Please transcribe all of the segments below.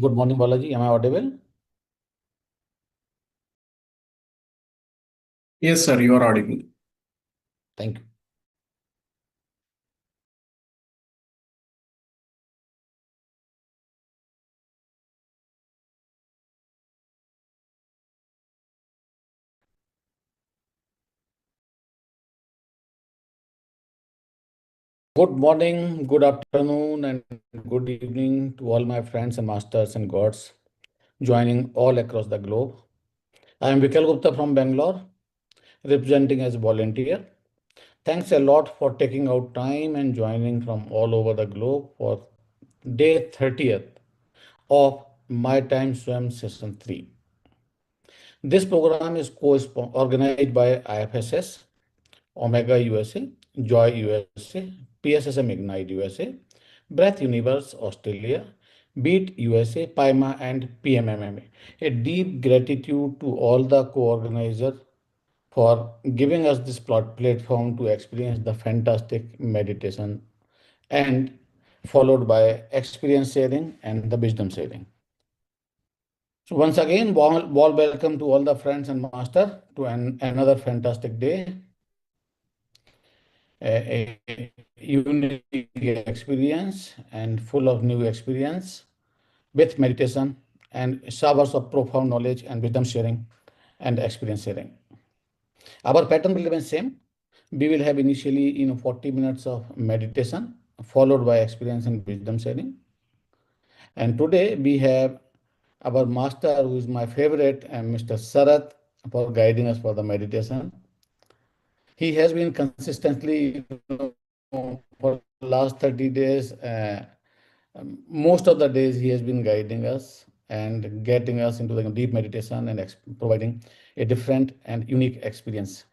Good morning, Balaji. Am I audible? Yes, sir, you are audible. Thank you. Good morning, good afternoon, and good evening to all my friends and masters and gods joining all across the globe. I am Vikal Gupta from Bangalore, representing as volunteer. Thanks a lot for taking out time and joining from all over the globe for day 30th of My Time Swim Session 3. This program is organized by IFSS, Omega USA, Joy USA, PSSM Ignite USA, Breath Universe Australia, Beat USA, PIMA, and PMMMA. A deep gratitude to all the co-organizers for giving us this platform to experience the fantastic meditation and followed by experience sharing and the wisdom sharing. So once again, warm welcome to all the friends and master to another fantastic day, a unique experience and full of new experience with meditation and showers of profound knowledge and wisdom sharing and experience sharing. Our pattern will remain same. We will have initially 40 minutes of meditation followed by experience and wisdom sharing. And today we have our master, who is my favorite, Mr. Sarath, for guiding us for the meditation. He has been consistently for last 30 days. Most of the days he has been guiding us and getting us into the deep meditation and providing a different and unique experience.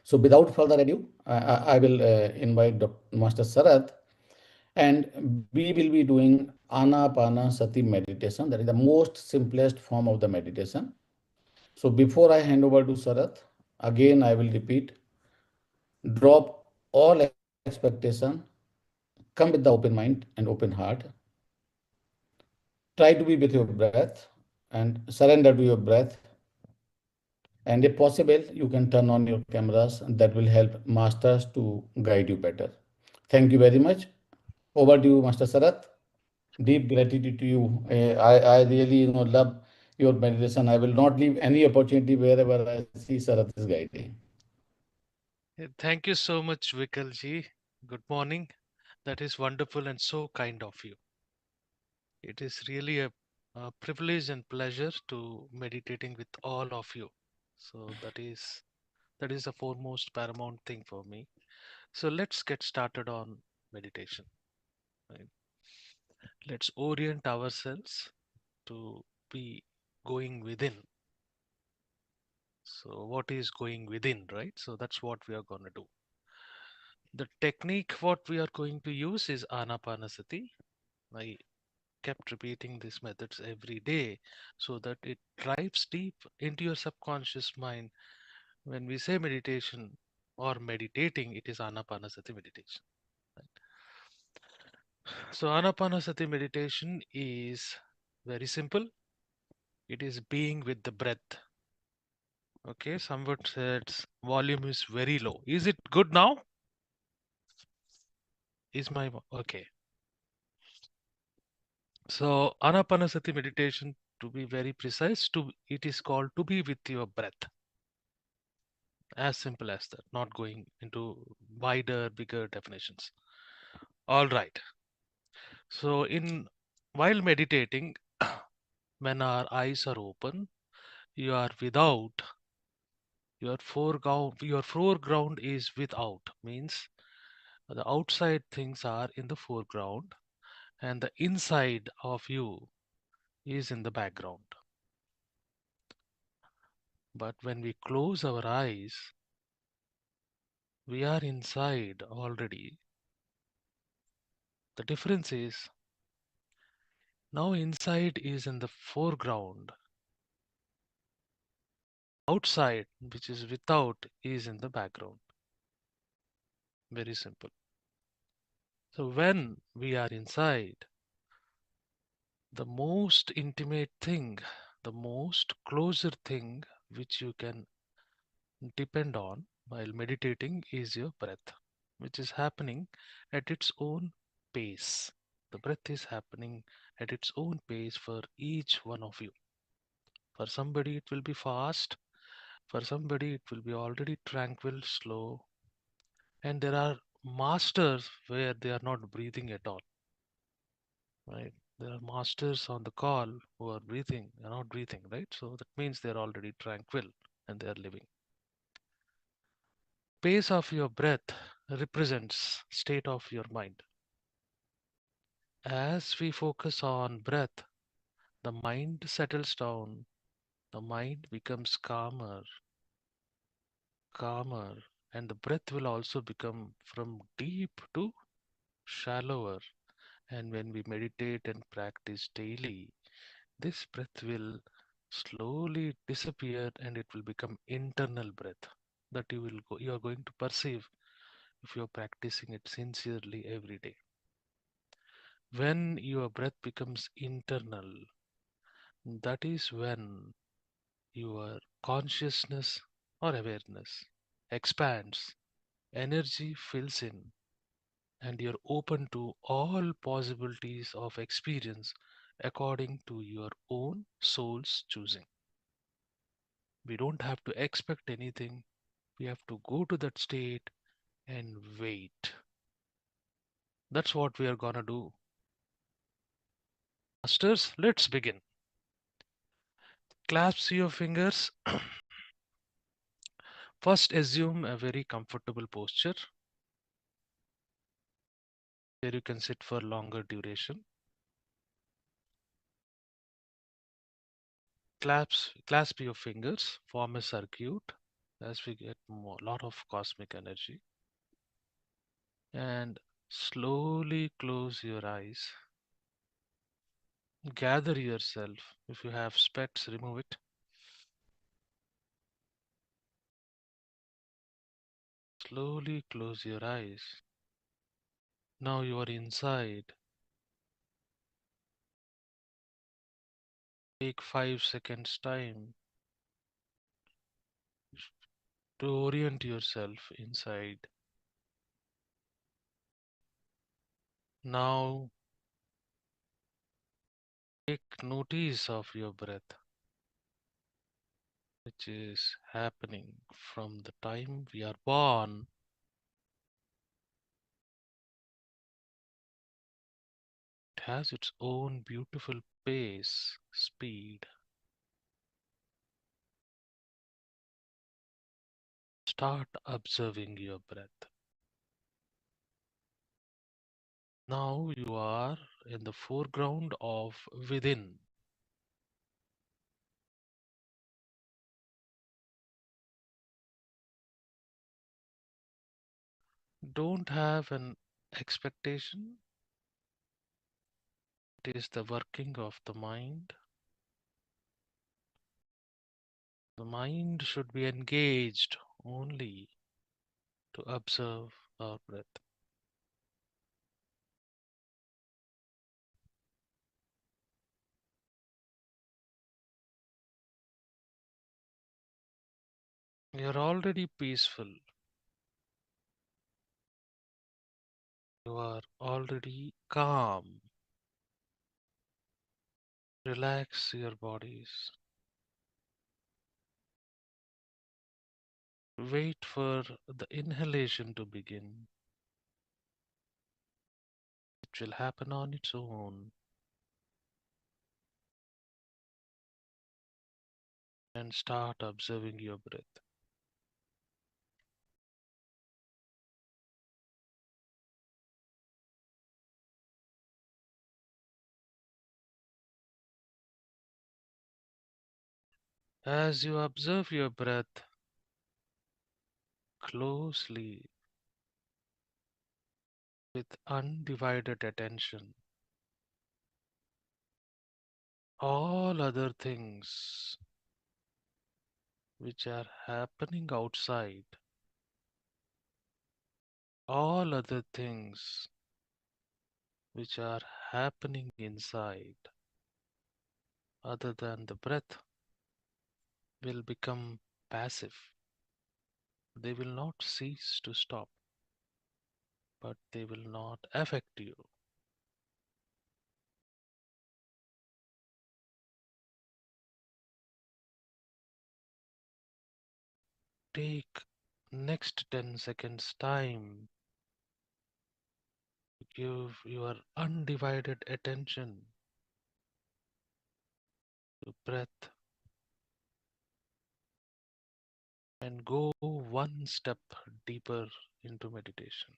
So without further ado, I will invite Dr. Master Sarath, and we will be doing Ana-Pana-Sati meditation. That is the most simplest form of the meditation. So before I hand over to Sarath, again I will repeat, drop all expectation, come with the open mind and open heart. Try to be with your breath and surrender to your breath. And if possible, you can turn on your cameras, and that will help masters to guide you better. Thank you very much. Over to you, Master Sarath. Deep gratitude to you. I really love your meditation. I will not leave any opportunity wherever I see Sarath is guiding. Thank you so much, Vikalji. Good morning. That is wonderful and so kind of you. It is really a privilege and pleasure to meditating with all of you. So that is the foremost paramount thing for me. So let's get started on meditation. Right? Let's orient ourselves to be going within. So what is going within, right? So that's what we are going to do. The technique what we are going to use is Ana-Pana-Sati. I kept repeating these methods every day so that it drives deep into your subconscious mind. When we say meditation or meditating, it is Ana-Pana-Sati meditation. Right? So Ana-Pana-Sati meditation is very simple. It is being with the breath. Okay, someone said volume is very low. Is it good now? Is my okay? So Anapanasati meditation, to be very precise, it is called to be with your breath. As simple as that, not going into wider, bigger definitions. All right. So while meditating, when our eyes are open, you are without your foreground is without, means the outside things are in the foreground and the inside of you is in the background. But when we close our eyes, we are inside already. The difference is now inside is in the foreground. Outside, which is without, is in the background. Very simple. So when we are inside, The most intimate thing, the most closer thing which you can depend on while meditating is your breath, which is happening at its own pace. The breath is happening at its own pace for each one of you. For somebody, it will be fast. For somebody, it will be already tranquil, slow. And there are masters where they are not breathing at all, right? There are masters on the call who are breathing, they're not breathing, right? So that means they're already tranquil and they are living. Pace of your breath represents state of your mind. As we focus on breath, the mind settles down, the mind becomes calmer, calmer, and the breath will also become from deep to shallower. And when we meditate and practice daily, this breath will slowly disappear and it will become internal breath that you are going to perceive if you are practicing it sincerely every day. When your breath becomes internal, that is when your consciousness or awareness expands, energy fills in, and you're open to all possibilities of experience according to your own soul's choosing. We don't have to expect anything, we have to go to that state and wait. That's what we are gonna do. Masters, let's begin. Clasp your fingers. First, assume a very comfortable posture where you can sit for longer duration. Clasp your fingers, form a circuit as we get more lot of cosmic energy, and slowly close your eyes. Gather yourself. If you have specs, remove it. Slowly close your eyes. Now you are inside. Take 5 seconds time to orient yourself inside. Now take notice of your breath, which is happening from the time we are born. It has its own beautiful pace, speed. Start observing your breath. Now you are in the foreground of within. Don't have an expectation. It is the working of the mind. The mind should be engaged only to observe our breath. You're already peaceful. You are already calm. Relax your bodies. Wait for the inhalation to begin. It will happen on its own. And start observing your breath. As you observe your breath closely with undivided attention, all other things which are happening outside, all other things which are happening inside, other than the breath will become passive. They will not cease to stop, but they will not affect you. Take next 10 seconds time to give your undivided attention to breath and go one step deeper into meditation.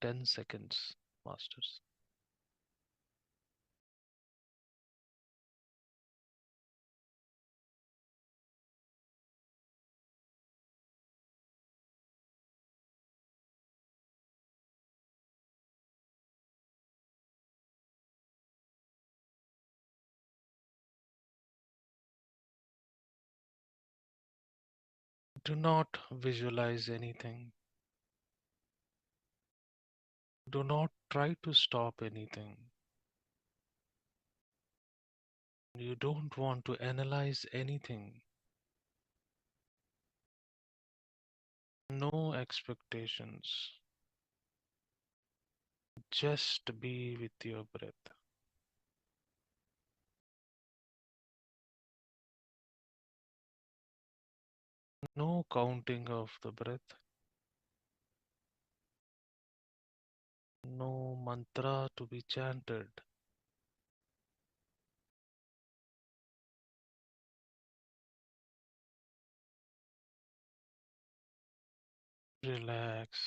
10 seconds, masters. Do not visualize anything. Do not try to stop anything. You don't want to analyze anything. No expectations. Just be with your breath. No counting of the breath. No mantra to be chanted. Relax.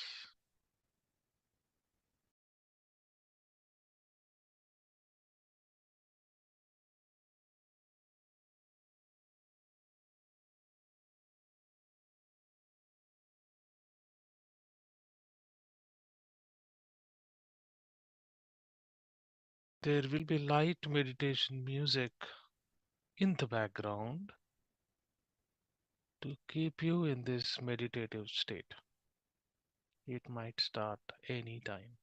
There will be light meditation music in the background to keep you in this meditative state. It might start anytime.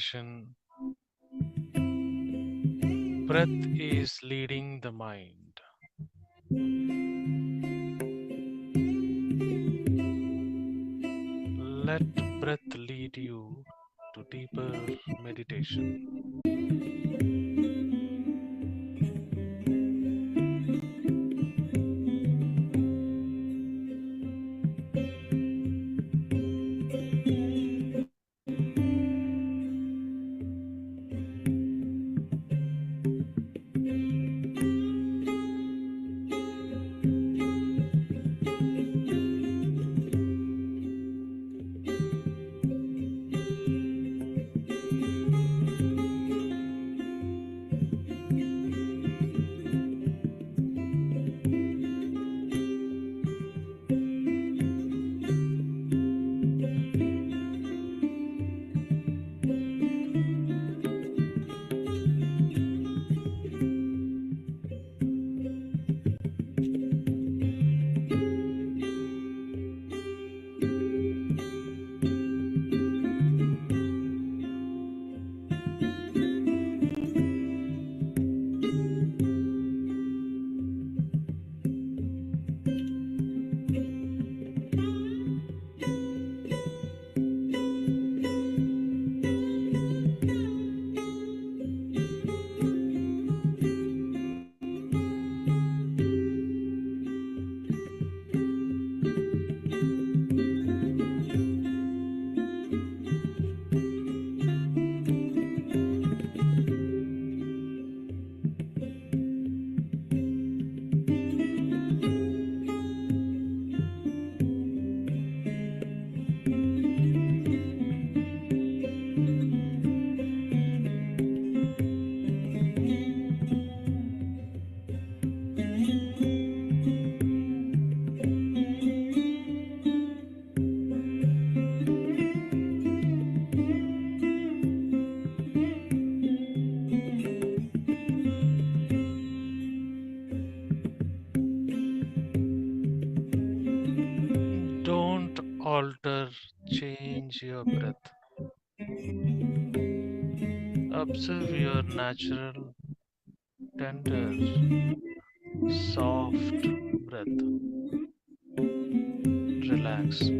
meditation, breath is leading the mind. Let breath lead you to deeper meditation. Don't alter, change your breath. Observe your natural, tender, soft breath. Relax.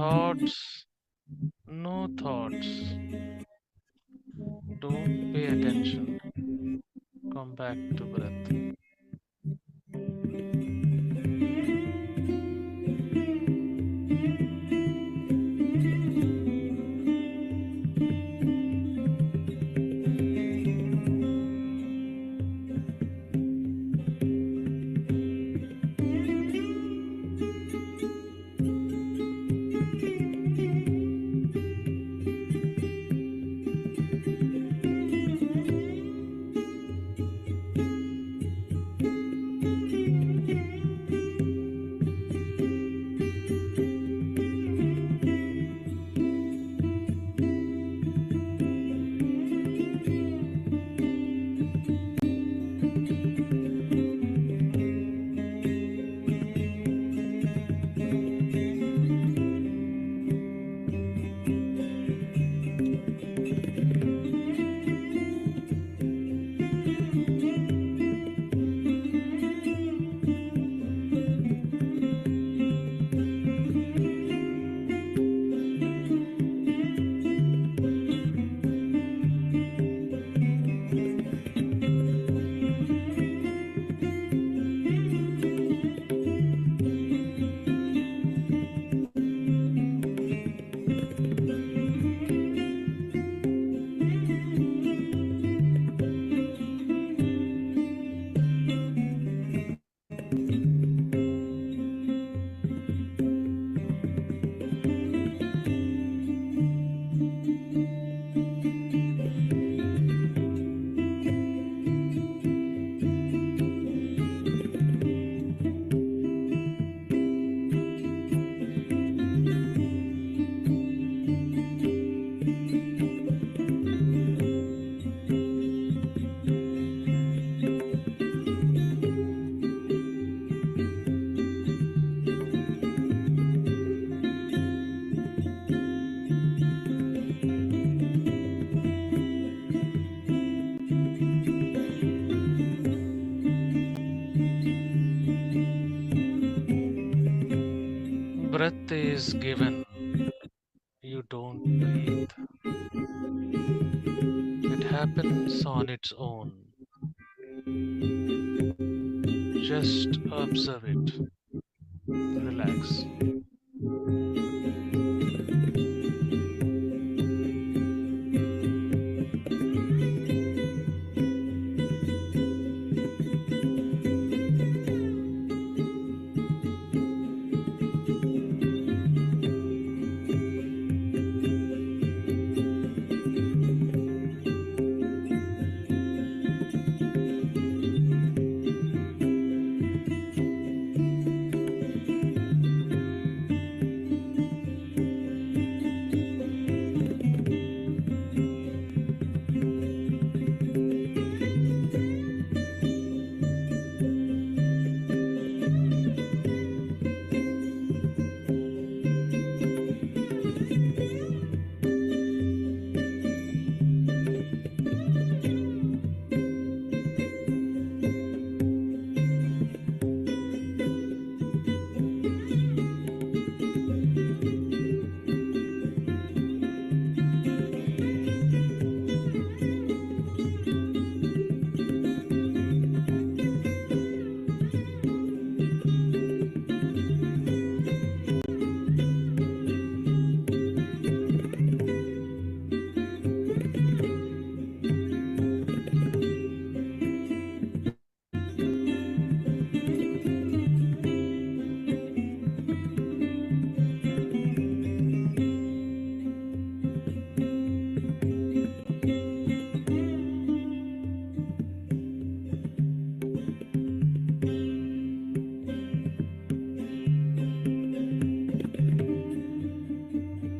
thoughts, no thoughts. Don't pay attention. Come back to breath. Breath is given. You don't breathe. It happens on its own. Just observe it. Relax.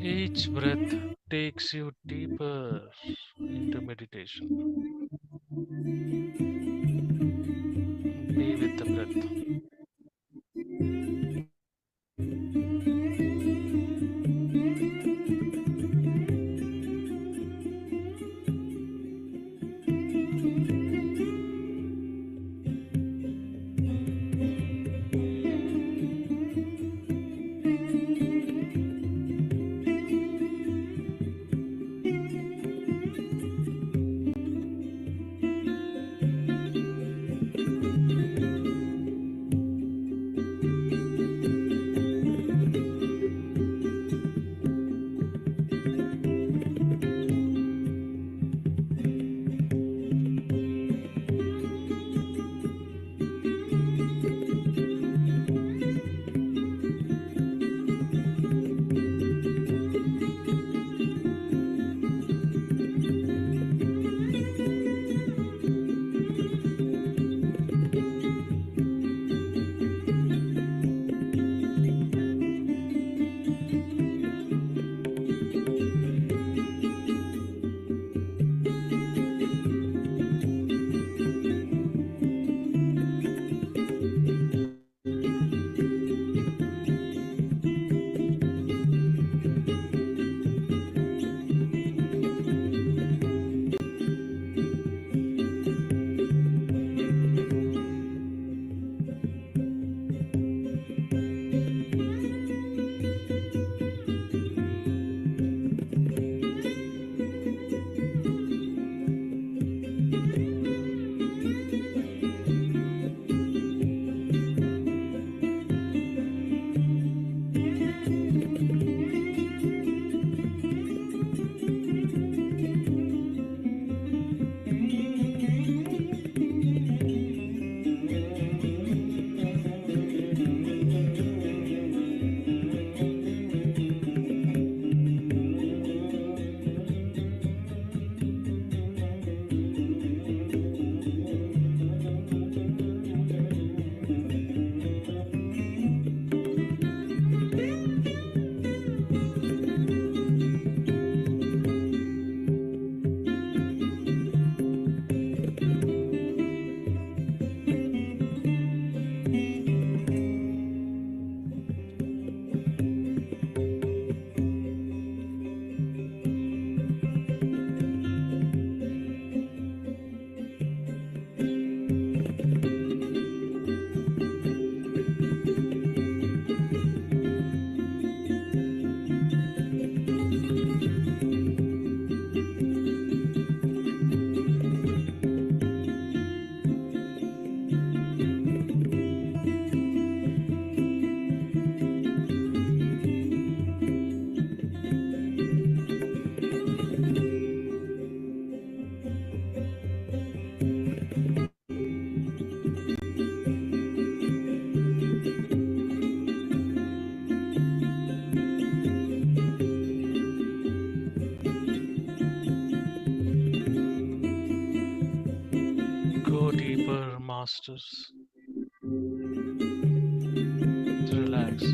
Each breath takes you deeper into meditation. Be with the breath. masters. Relax.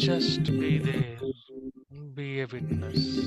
Just be there, be a witness.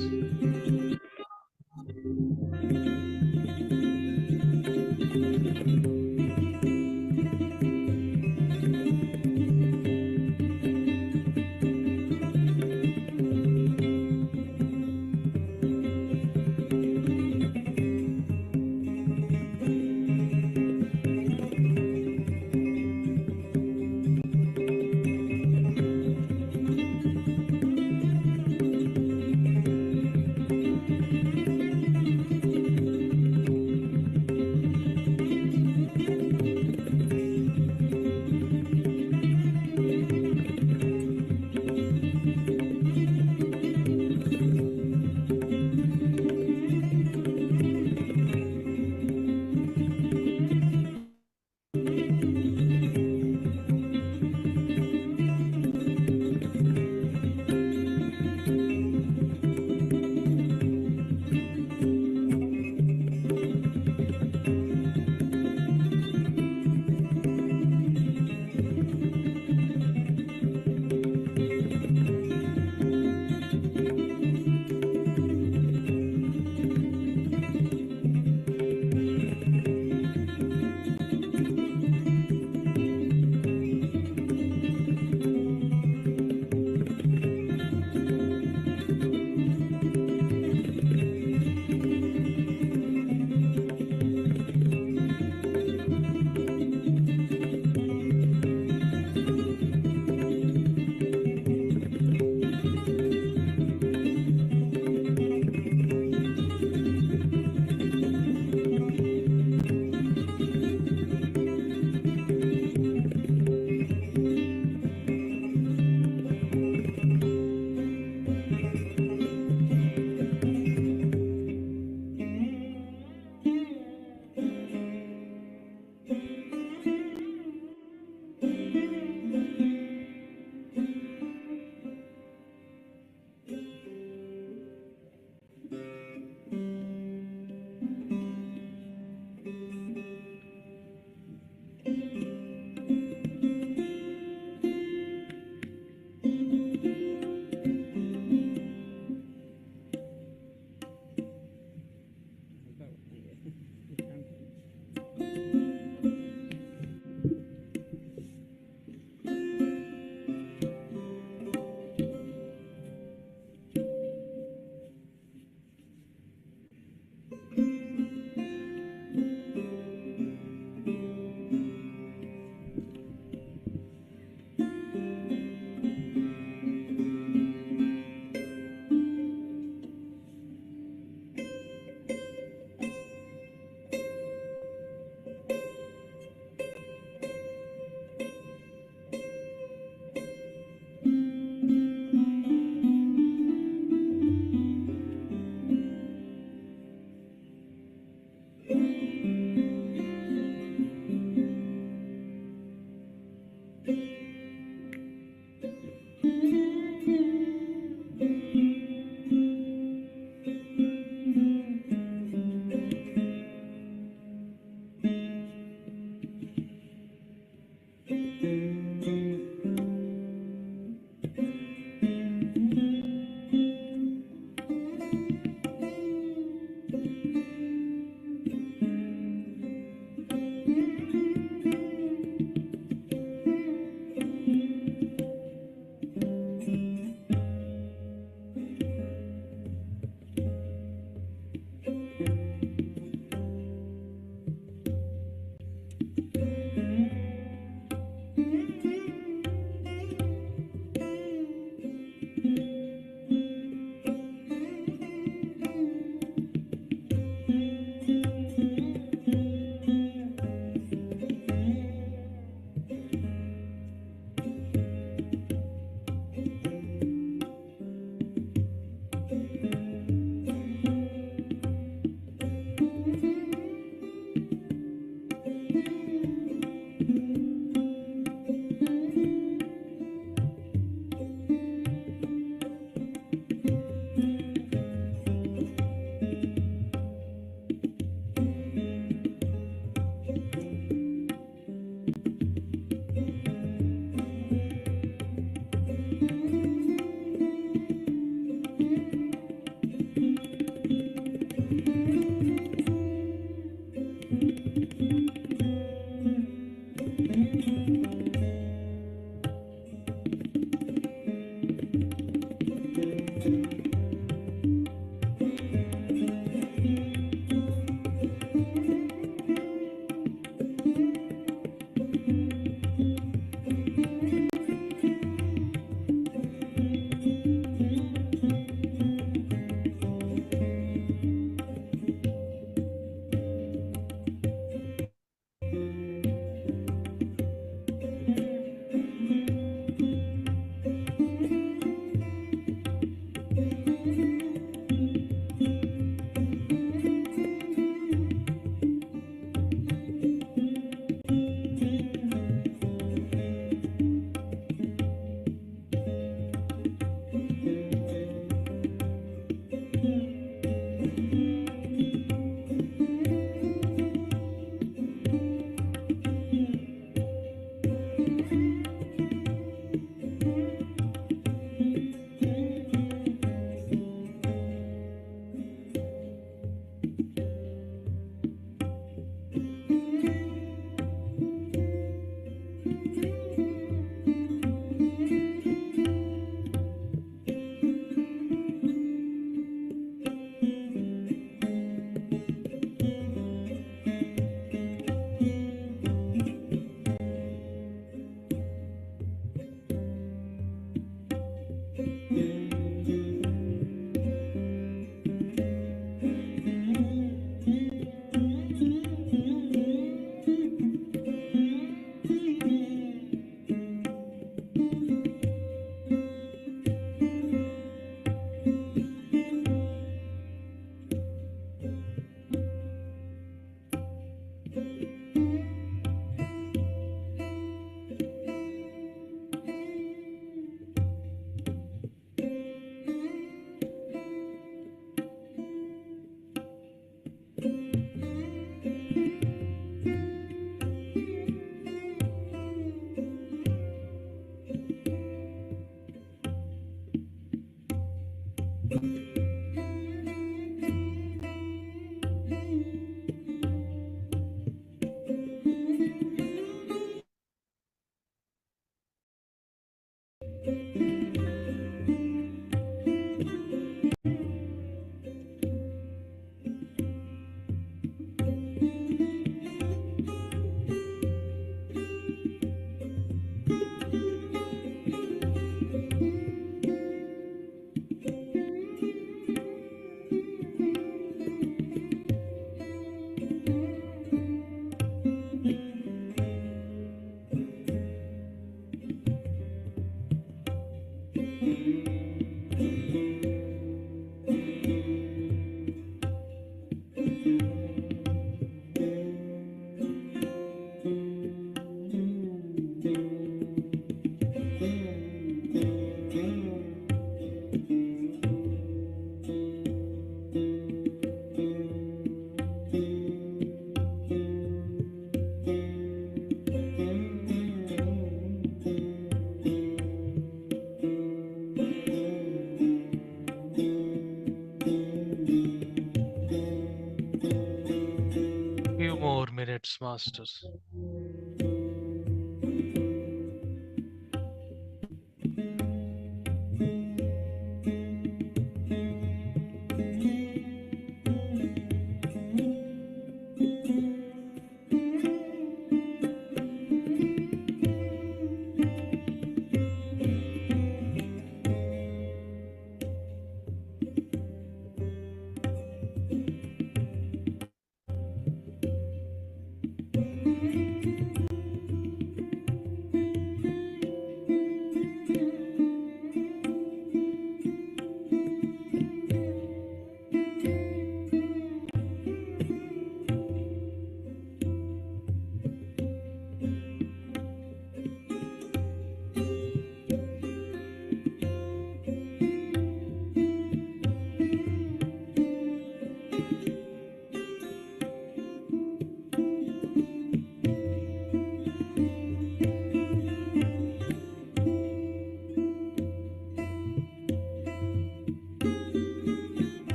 masters.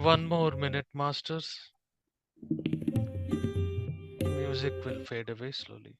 One more minute, masters. Music will fade away slowly.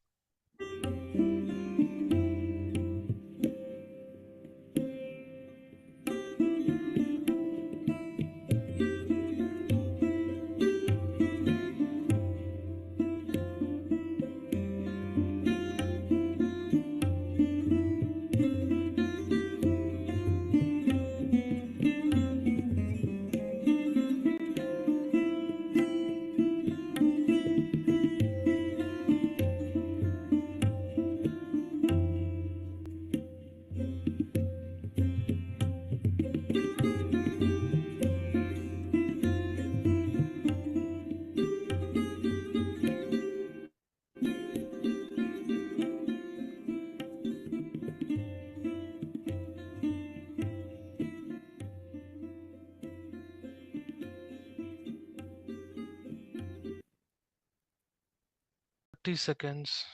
Seconds.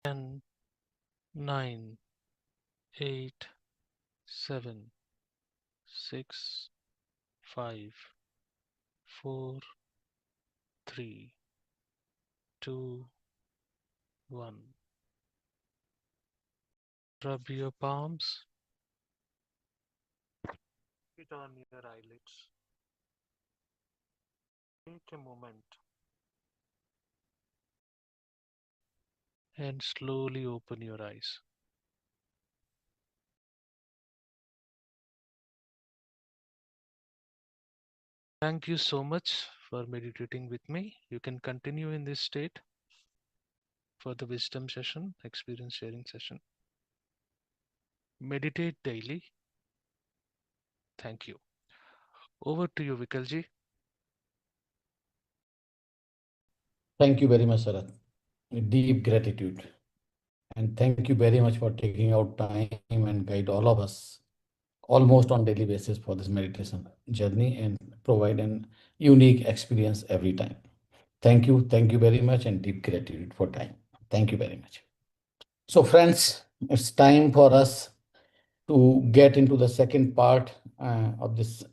Ten, 9, 8, 7, 6, 5, 4, 3, 2, 1. Rub your palms. Sit on your eyelids. Take a moment and slowly open your eyes. Thank you so much for meditating with me. You can continue in this state for the wisdom session, experience sharing session. Meditate daily. Thank you. Over to you, Vikalji. Thank you very much, Sarat. Deep gratitude. And thank you very much for taking out time and guide all of us almost on daily basis for this meditation journey and provide an unique experience every time. Thank you. Thank you very much and deep gratitude for time. Thank you very much. So friends, it's time for us to get into the second part of this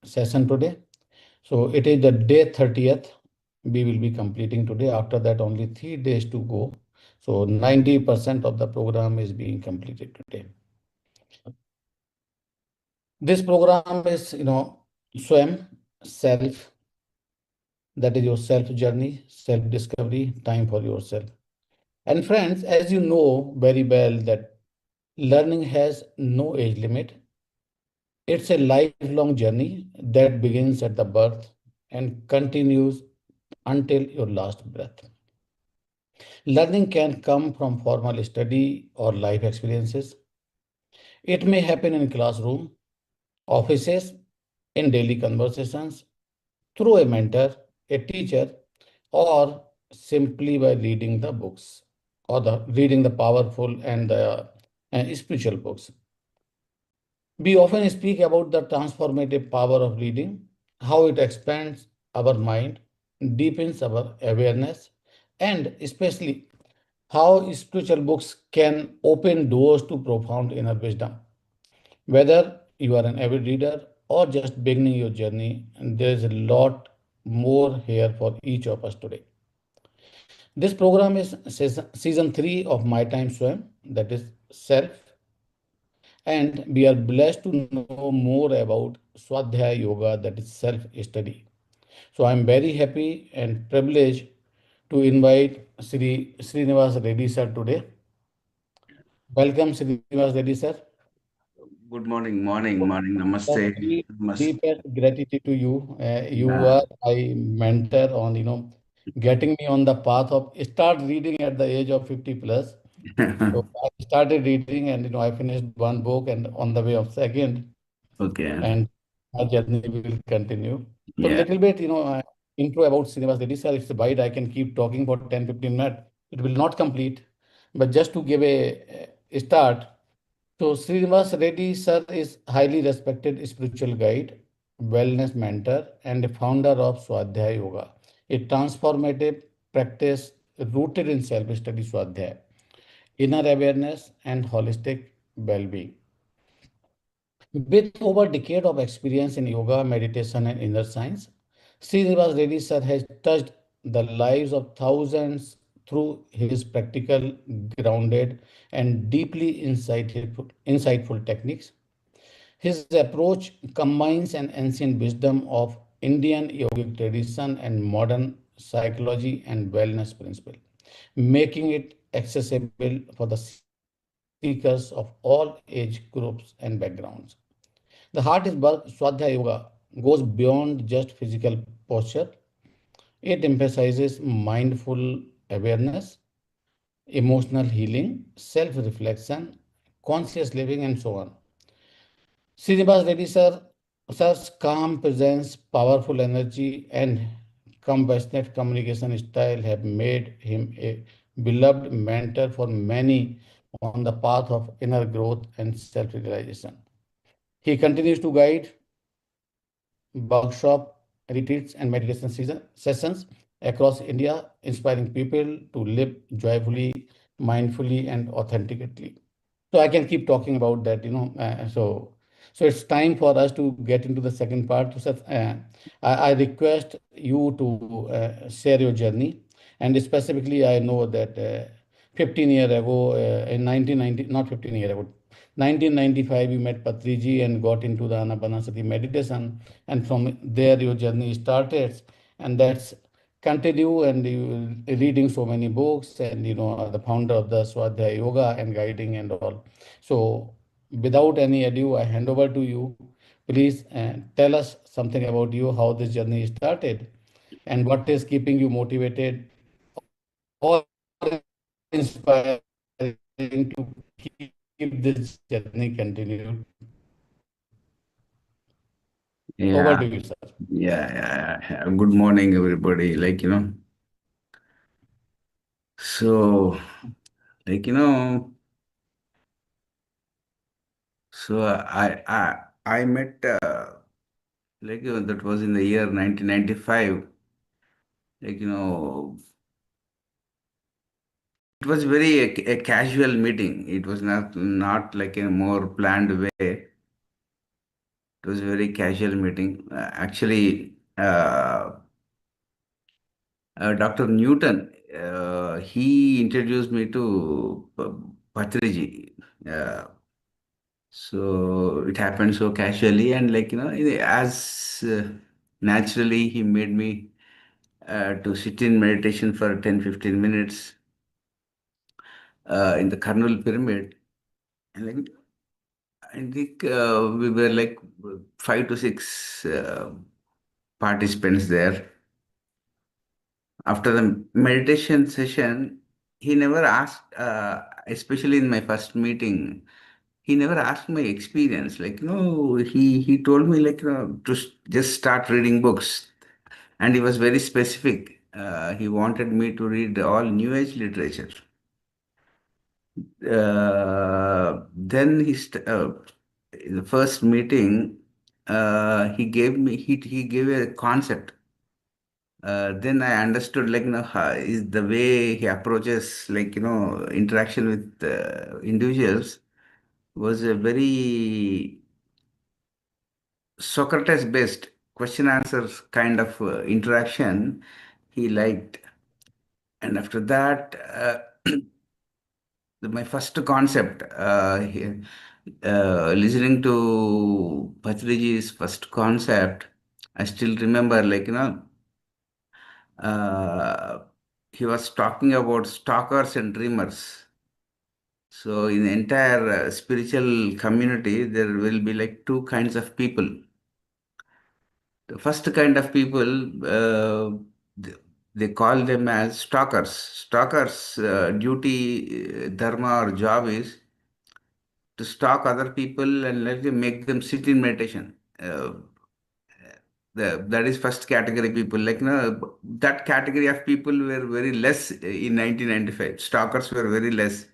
session today. So it is the day 30th we will be completing today. After that, only 3 days to go. So 90% of the program is being completed today. This program is, swam, self, that is your self journey, self discovery, time for yourself. And friends, as you know very well, that learning has no age limit. It's a lifelong journey that begins at the birth and continues until your last breath. Learning can come from formal study or life experiences. It may happen in classroom, offices, in daily conversations, through a mentor, a teacher, or simply by reading the books or the reading the powerful and the spiritual books. We often speak about the transformative power of reading, how it expands our mind, deepens our awareness, and especially how spiritual books can open doors to profound inner wisdom. Whether you are an avid reader or just beginning your journey, there is a lot more here for each of us today. This program is season 3 of My Time Swam, that is self, and we are blessed to know more about Swadhyaya Yoga, that is self study. So I'm very happy and privileged to invite Sri Srinivas Reddy sir today. Welcome, Srinivas Reddy sir. Good morning, morning. Sir, Namaste. Namaste. deepest gratitude to you. You Yeah. are my mentor on, getting me on the path of start reading at the age of 50 plus. So I started reading and, I finished one book and on the way of second, Okay. and our journey will continue. So Yeah. little bit, intro about Srinivas Reddy sir. It's wide. I can keep talking for 10, 15 minutes. It will not complete, but just to give a start. So Srinivas Reddy sir is highly respected spiritual guide, wellness mentor, and the founder of Swadhyaya Yoga, a transformative practice rooted in self-study Swadhyaya, inner awareness, and holistic well-being. With over a decade of experience in yoga, meditation, and inner science, Srinivas Reddy sir has touched the lives of thousands through his practical, grounded, and deeply insightful techniques. His approach combines an ancient wisdom of Indian yogic tradition and modern psychology and wellness principle, making it accessible for the seekers of all age groups and backgrounds. The heart is Swadhyaya Yoga goes beyond just physical posture. It emphasizes mindful awareness, emotional healing, self-reflection, conscious living, and so on. Srinivas Reddy sir's calm presence, powerful energy, and compassionate communication style have made him a beloved mentor for many on the path of inner growth and self-realization. He continues to guide workshop, retreats, and meditation sessions across India, inspiring people to live joyfully, mindfully, and authentically. So I can keep talking about that, so it's time for us to get into the second part. So, I request you to share your journey, and specifically, I know that 15 years ago, in 1990, not 15 years ago, 1995, you met Patriji and got into the Ana-Pana-Sati meditation, and from there your journey started, and that's continue and you reading so many books and are the founder of the Swadhyaya Yoga and guiding and all. So without any ado, I hand over to you. Please tell us something about you, how this journey started, and what is keeping you motivated or inspiring to keep this journey continued. Over to you, sir. Yeah. Good morning, everybody. So, like, you know, I met, that was in the year 1995. Like, you know, it was a casual meeting. It was not like a more planned way. It was a very casual meeting. Actually, Dr. Newton, he introduced me to Patriji. Uh, so it happened so casually, and as naturally, he made me to sit in meditation for 10-15 minutes in the Karnal pyramid. And I think we were like 5 to 6 participants there. After the meditation session, he never asked, especially in my first meeting, he never asked my experience. He told me to just start reading books, and he was very specific. He wanted me to read all New Age literature. Then in the first meeting, he gave a concept. Then I understood, is the way he approaches, interaction with individuals was a very Socrates based question answers kind of interaction he liked. And after that, my first concept, listening to Patriji's first concept, I still remember, uh, he was talking about stalkers and dreamers. So in the entire spiritual community, there will be like two kinds of people. The first kind of people, th- they call them as stalkers. Stalkers' duty, dharma, or job is to stalk other people and let them make them sit in meditation. That is first category people. That category of people were very less in 1995. Stalkers were very less.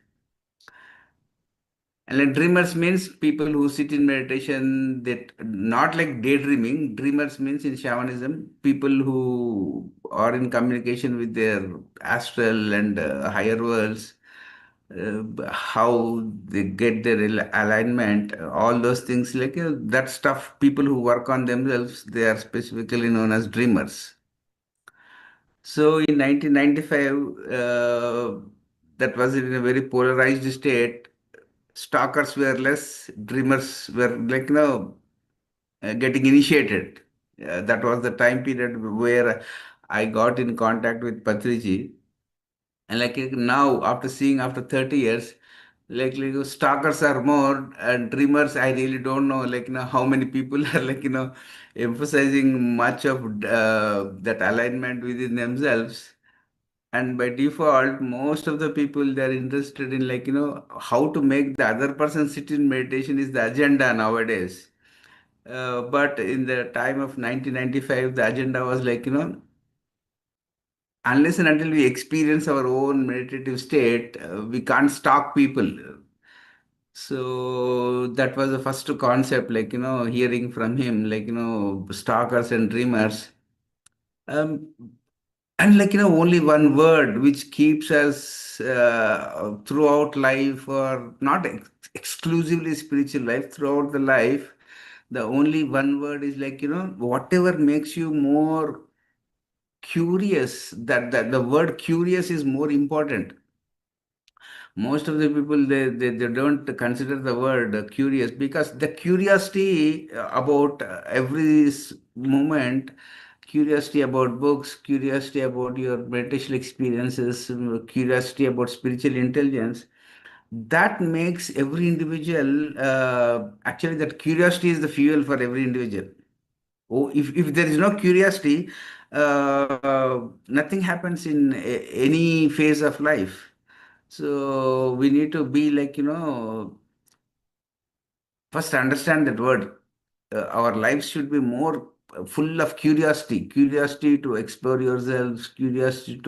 And like dreamers means people who sit in meditation, that not like daydreaming. Dreamers means in shamanism, people who are in communication with their astral and higher worlds, how they get their alignment, all those things, that stuff. People who work on themselves, they are specifically known as dreamers. So in 1995, that was in a very polarized state. Stalkers were less, dreamers were getting initiated. That was the time period where I got in contact with Patriji. And now, after seeing after 30 years, stalkers are more and dreamers, I really don't know, how many people are, emphasizing much of that alignment within themselves. And by default, most of the people, they're interested in how to make the other person sit in meditation is the agenda nowadays. But in the time of 1995, the agenda was unless and until we experience our own meditative state, we can't stalk people. So that was the first concept, hearing from him, stalkers and dreamers. Um, and only one word which keeps us throughout life, or not exclusively spiritual life, throughout the life, the only one word is whatever makes you more curious, that the word curious is more important. Most of the people, they don't consider the word curious, because the curiosity about every moment, curiosity about books, curiosity about your meditation experiences, curiosity about spiritual intelligence, that makes every individual, actually that curiosity is the fuel for every individual. Oh, if there is no curiosity, nothing happens in any phase of life. So we need to be first understand that word. Our lives should be more full of curiosity, curiosity to explore yourselves, curiosity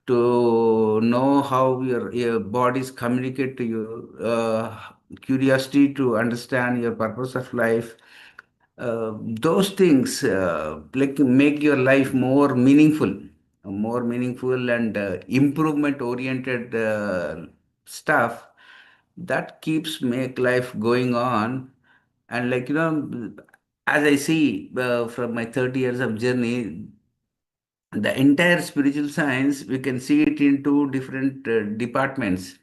to know how your bodies communicate to you, curiosity to understand your purpose of life. Those things make your life more meaningful and improvement oriented stuff that keeps make life going on. And as I see from my 30 years of journey, the entire spiritual science, we can see it into different departments.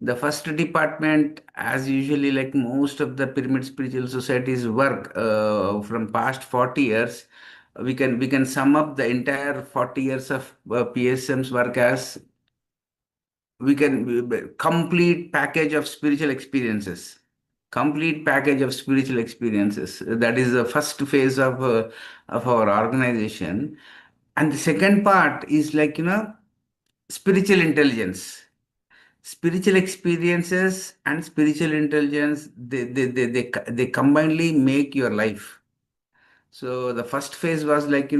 The first department, as usually like most of the pyramid spiritual societies work from past 40 years, we can sum up the entire 40 years of PSM's work as we can complete package of spiritual experiences. Complete package of spiritual experiences. That is the first phase of our organization. And the second part is like, spiritual intelligence. Spiritual experiences and spiritual intelligence, they combinedly make your life. So the first phase was like,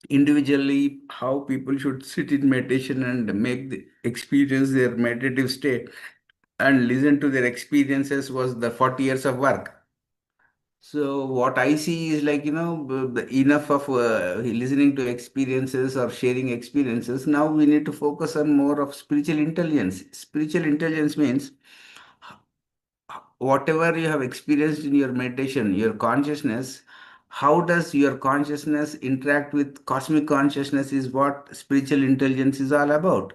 individually how people should sit in meditation and make the experience their meditative state and listen to their experiences was the 40 years of work. So what I see is like, enough of listening to experiences or sharing experiences. Now we need to focus on more of spiritual intelligence. Spiritual intelligence means whatever you have experienced in your meditation, your consciousness, how does your consciousness interact with cosmic consciousness is what spiritual intelligence is all about.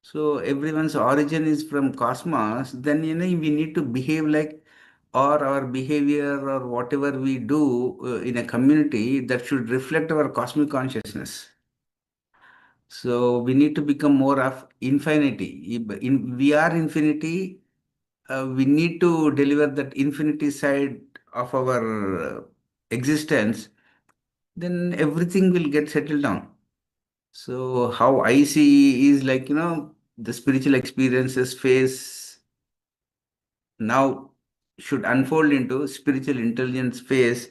So everyone's origin is from cosmos, then we need to behave like, or our behavior or whatever we do in a community that should reflect our cosmic consciousness. So we need to become more of infinity. We are infinity. We need to deliver that infinity side of our existence. Then everything will get settled down. So how I see is like, the spiritual experiences phase now should unfold into spiritual intelligence phase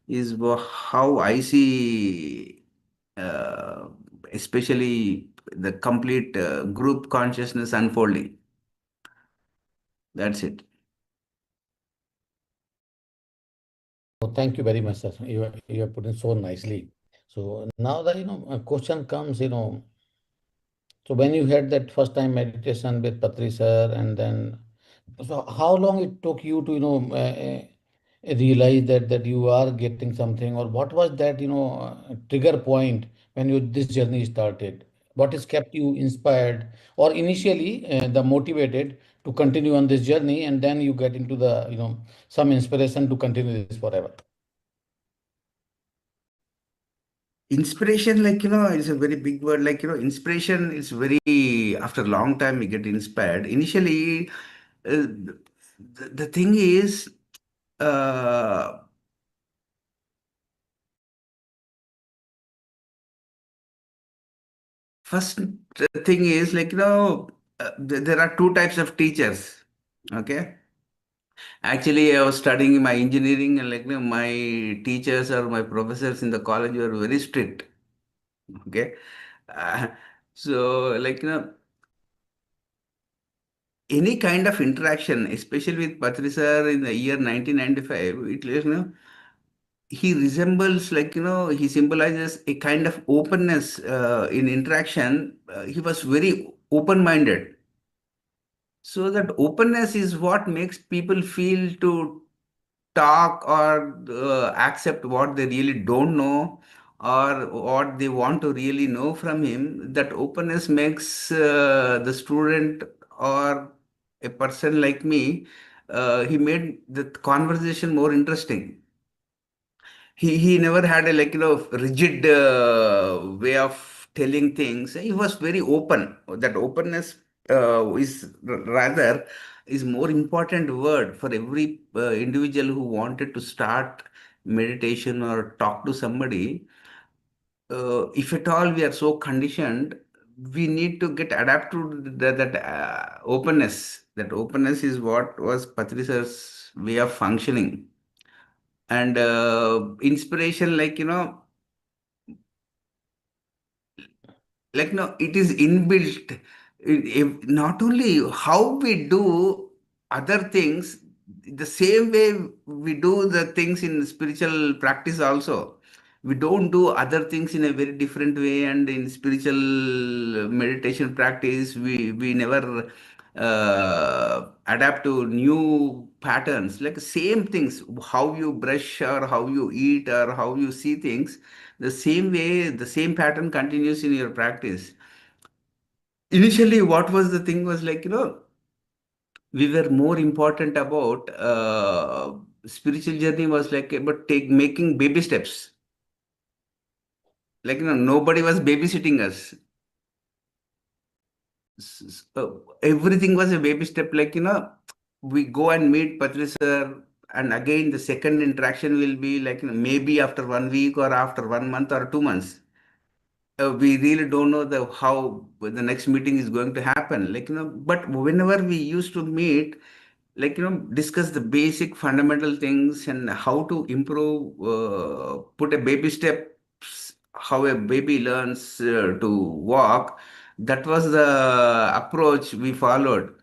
is how I see, uh, especially the complete group consciousness unfolding. That's it. So thank you very much, sir. You have put in so nicely. So now the a question comes, so when you had that first time meditation with Patri sir, and then so how long it took you to realize that you are getting something, or what was that trigger point when you this journey started? What has kept you inspired, or initially the motivated to continue on this journey, and then you get into the some inspiration to continue this forever? Inspiration, like, is a very big word. Like, inspiration is very, after a long time, we get inspired. Initially, the thing is, uh, first thing is like, there are two types of teachers. Okay. Actually, I was studying my engineering, and like, my teachers or my professors in the college were very strict. Okay. Uh, so, like, any kind of interaction, especially with Patri sir in the year 1995, he resembles, like, he symbolizes a kind of openness in interaction. He was very open-minded. So that openness is what makes people feel to talk or accept what they really don't know or what they want to really know from him. That openness makes the student or a person like me, he made the conversation more interesting. He never had a, like, rigid way of telling things. He was very open. That openness is rather is more important word for every individual who wanted to start meditation or talk to somebody. If at all we are so conditioned, we need to get adapted to that openness. That openness is what was Patricer's way of functioning. And inspiration, like, no, it is inbuilt. Not only how we do other things, the same way we do the things in spiritual practice also. We don't do other things in a very different way, and in spiritual meditation practice we never adapt to new patterns, like same things, how you brush or how you eat or how you see things, the same way, the same pattern continues in your practice. Initially, what was the thing was like, we were more important about spiritual journey was like about making baby steps. Like, nobody was babysitting us. Everything was a baby step. Like, we go and meet Patri sir, and again, the second interaction will be like, maybe after 1 week or after 1 month or 2 months. We really don't know the how the next meeting is going to happen. Like, but whenever we used to meet, like, discuss the basic fundamental things and how to improve, put a baby steps, how a baby learns to walk. That was the approach we followed.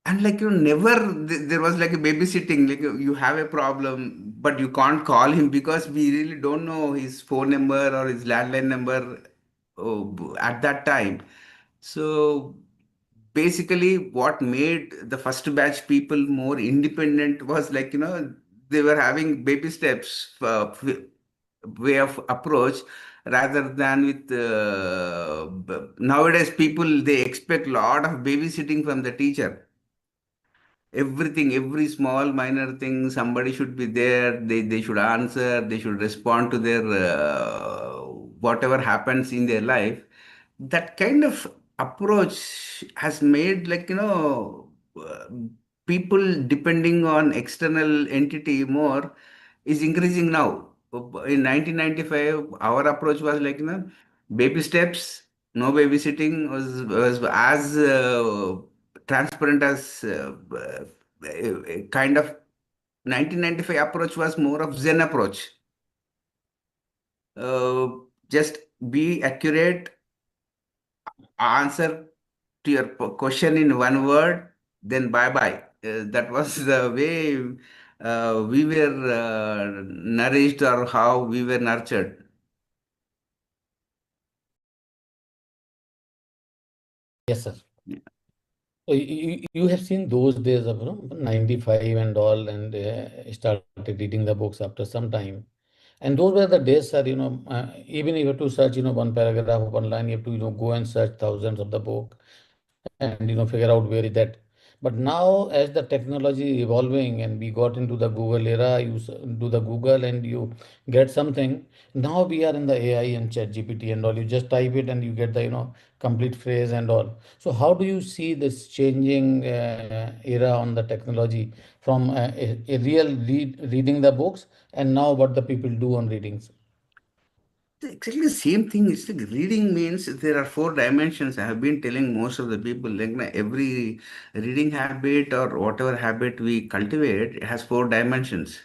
And like, never there was like a babysitting, like you have a problem but you can't call him because we really don't know his phone number or his landline number at that time. So basically what made the first batch people more independent was like, they were having baby steps, way of approach, rather than with nowadays people, they expect a lot of babysitting from the teacher. Everything, every small minor thing, somebody should be there, they should answer, they should respond to their whatever happens in their life. That kind of approach has made like, people depending on external entity more is increasing now. In 1995 our approach was like, baby steps, no babysitting, was as transparent as kind of 1995 approach was more of Zen approach. uh, just be accurate, answer to your question in one word, then bye bye. That was the way we were nourished, or how we were nurtured. Yes, sir. So you have seen those days of 95 and all, and started reading the books after some time. And those were the days, sir, even if you have to search, one paragraph, one line, you have to, go and search thousands of the book and, figure out where is that. But now, as the technology evolving and we got into the Google era, you do the Google and you get something. Now we are in the AI and Chat GPT and all. You just type it and you get the, complete phrase and all. So how do you see this changing era on the technology from a real reading the books and now what the people do on readings? Exactly the same thing. It's like reading means there are four dimensions. I have been telling most of the people, like, every reading habit or whatever habit we cultivate, it has four dimensions.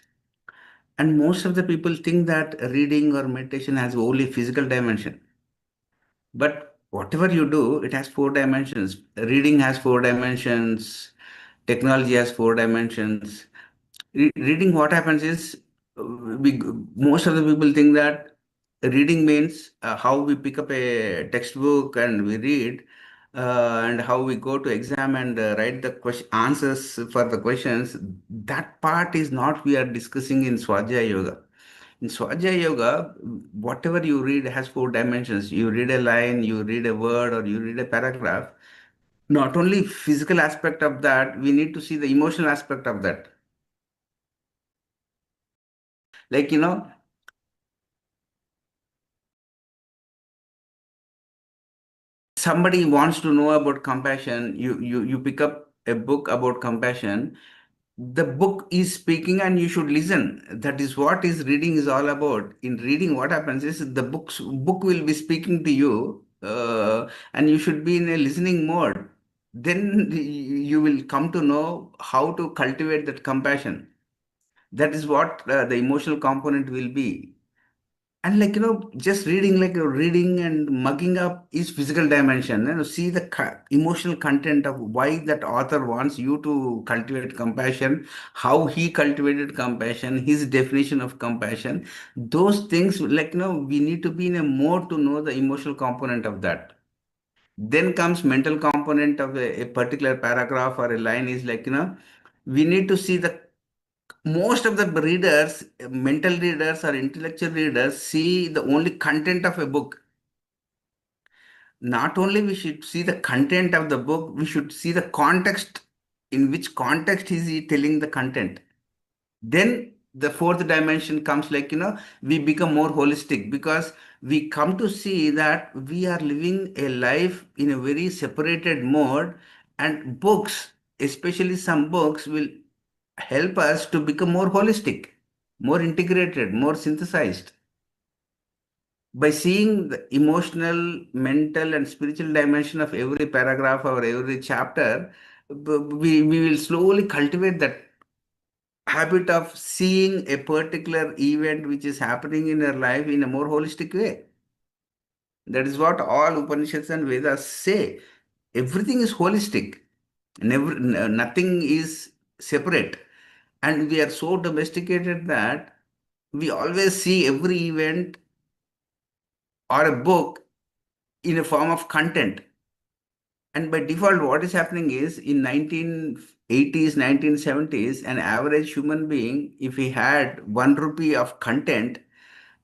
And most of the people think that reading or meditation has only physical dimension. But whatever you do, it has four dimensions. Reading has four dimensions. Technology has four dimensions. Reading, what happens is, we most of the people think that reading means how we pick up a textbook and we read, and how we go to exam and write the answers for the questions. That part is not we are discussing in Swajaya Yoga. In Swajaya Yoga, whatever you read has four dimensions. You read a line, you read a word, or you read a paragraph. Not only physical aspect of that, we need to see the emotional aspect of that. Like, somebody wants to know about compassion, you pick up a book about compassion. The book is speaking and you should listen. That is what is reading is all about. In reading, what happens is the book will be speaking to you, and you should be in a listening mode. Then you will come to know how to cultivate that compassion. That is what the emotional component will be. And like, just reading, like reading and mugging up is physical dimension. See the emotional content of why that author wants you to cultivate compassion, how he cultivated compassion, his definition of compassion. Those things, like, we need to be in a mode to know the emotional component of that. Then comes mental component of a particular paragraph or a line is like, we need to see the most of the readers, mental readers or intellectual readers see the only content of a book. Not only we should see the content of the book, we should see the context, in which context is he telling the content. Then the fourth dimension comes like, we become more holistic because we come to see that we are living a life in a very separated mode, and books, especially some books, will help us to become more holistic, more integrated, more synthesized. By seeing the emotional, mental, and spiritual dimension of every paragraph or every chapter, we will slowly cultivate that habit of seeing a particular event which is happening in your life in a more holistic way. That is what all Upanishads and Vedas say. Everything is holistic. Nothing is separate. And we are so domesticated that we always see every event or a book in a form of content. And by default, what is happening is in 1980s, 1970s, an average human being, if he had 1 rupee of content,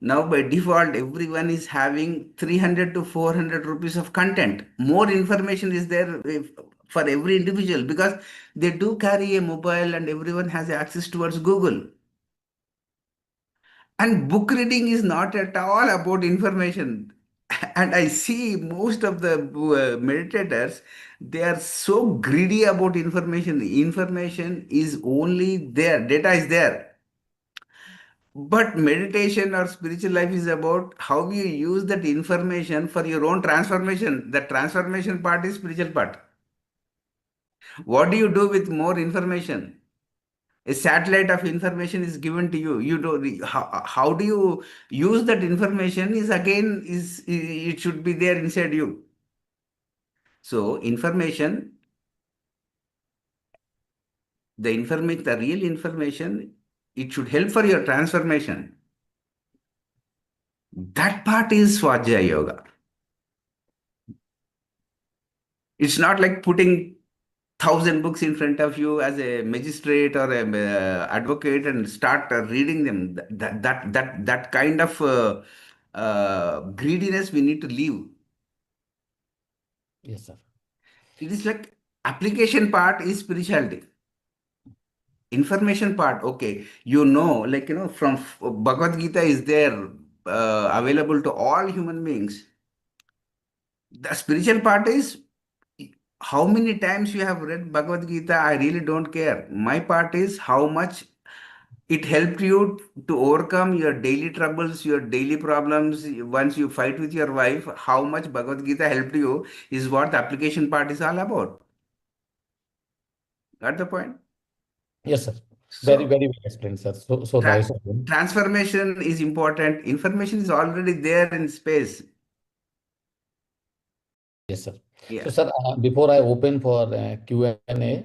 now by default, everyone is having 300 to 400 rupees of content. More information is there for every individual because they do carry a mobile and everyone has access towards Google. And book reading is not at all about information. And I see most of the meditators, they are so greedy about information. Information is only there, data is there. But meditation or spiritual life is about how you use that information for your own transformation. The transformation part is spiritual part. What do you do with more information? A satellite of information is given to you. You do how do you use that information is again is it should be there inside you. So information, the real information, it should help for your transformation. That part is Swajaya Yoga. It's not like putting 1,000 books in front of you as a magistrate or a advocate and start reading them. That kind of greediness we need to leave. Yes, sir. It is like application part is spirituality. Information part, okay, like from Bhagavad Gita is there available to all human beings. The spiritual part is how many times you have read Bhagavad Gita, I really don't care. My part is how much it helped you to overcome your daily troubles, your daily problems. Once you fight with your wife, how much Bhagavad Gita helped you is what the application part is all about. Got the point? Yes, sir. Very, So, very well explained, sir. So nice tra- of you. transformation is important. Information is already there in space. Yes, sir. So, Yeah. sir, before I open for Q&A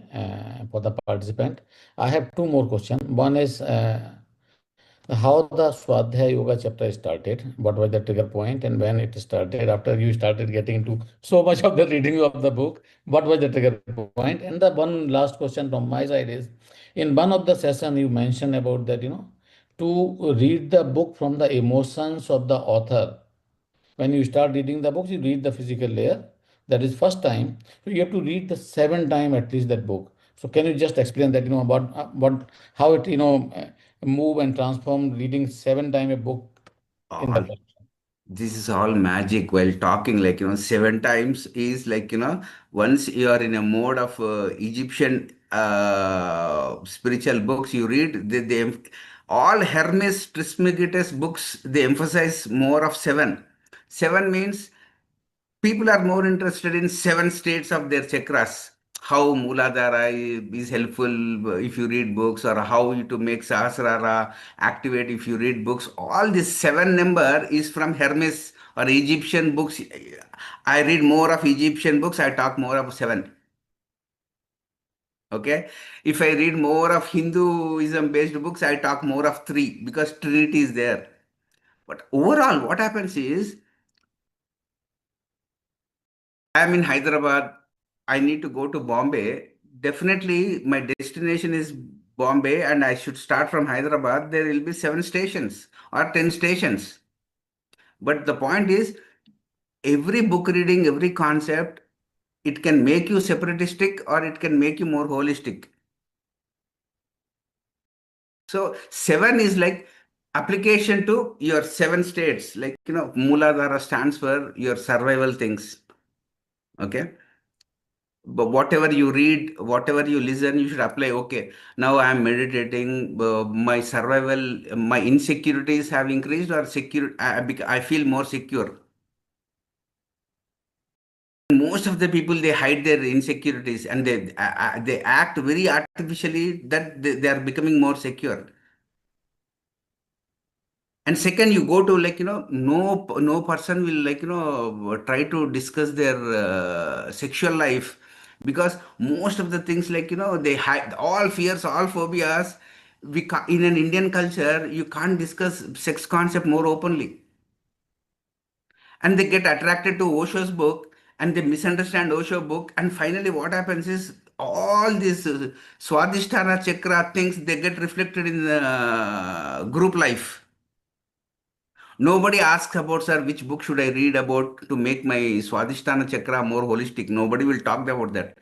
for the participant, I have two more questions. One is how the Swadhyaya Yoga chapter started, what was the trigger point, and when it started, after you started getting into so much of the reading of the book, what was the trigger point? And the one last question from my side is, in one of the session you mentioned about that, to read the book from the emotions of the author. When you start reading the books, you read the physical layer. That is first time. So you have to read the 7 time at least that book. So can you just explain that, about what how it, move and transform reading 7 time a book in the All book? this is all magic while talking, like, 7 times is like, once you are in a mode of Egyptian spiritual books you read, all Hermes Trismegistus books, they emphasize more of seven. Seven means people are more interested in 7 states of their chakras. How Muladhara is helpful if you read books, or how you to make Sahasrara activate if you read books. All this seven number is from Hermes or Egyptian books. I read more of Egyptian books, I talk more of seven. Okay. If I read more of Hinduism based books, I talk more of three because Trinity is there. But overall, what happens is am in Hyderabad, I need to go to Bombay. Definitely, my destination is Bombay, and I should start from Hyderabad. There will be 7 stations or 10 stations. But the point is, every book reading, every concept, it can make you separatistic or it can make you more holistic. So 7 is like application to your 7 states. Like, Mooladhara stands for your survival things. Okay. But whatever you read, whatever you listen, you should apply. Okay, now I am meditating. My survival, my insecurities have increased, or secure. I feel more secure. Most of the people, they hide their insecurities and they act very artificially that they are becoming more secure. And second, you go to, like, no person will, like, try to discuss their sexual life, because most of the things, like, they hide all fears, all phobias. In an Indian culture, you can't discuss sex concept more openly, and they get attracted to Osho's book, and they misunderstand Osho book, and finally what happens is all these Swadhisthana chakra things, they get reflected in the group life. Nobody asks about, sir, which book should I read about to make my Swadhisthana chakra more holistic. Nobody will talk about that.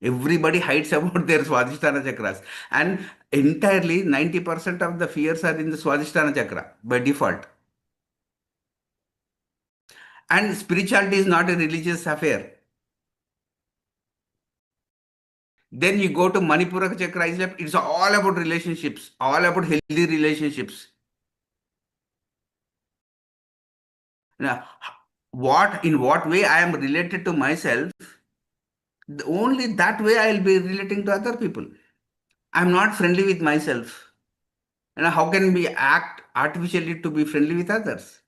Everybody hides about their Swadhisthana chakras. And entirely 90% of the fears are in the Swadhisthana chakra by default. And spirituality is not a religious affair. Then you go to Manipura chakra, it's all about relationships, all about healthy relationships. Now, in what way I am related to myself, only that way I will be relating to other people. I'm not friendly with myself. And how can we act artificially to be friendly with others?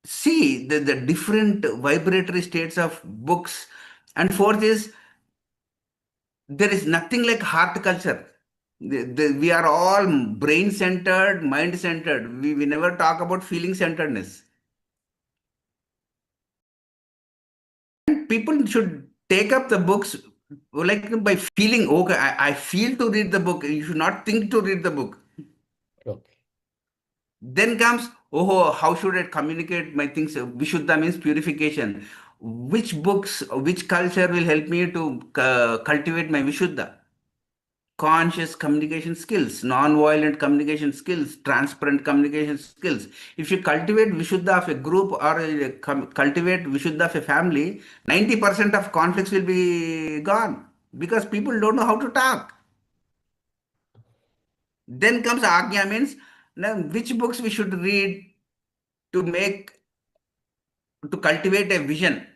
See the different vibratory states of books. And fourth is, there is nothing like heart culture. We are all brain centered, mind centered. We never talk about feeling centeredness. And people should take up the books, like, by feeling. Okay, I feel to read the book. You should not think to read the book. Okay. Then comes, oh, how should I communicate my things? Vishuddha means purification. Which books, which culture will help me to cultivate my Vishuddha? Conscious communication skills, non-violent communication skills, transparent communication skills. If you cultivate Vishuddha of a group, or cultivate Vishuddha of a family, 90% of conflicts will be gone, because people don't know how to talk. Then comes Agnya, means now which books we should read to cultivate a vision,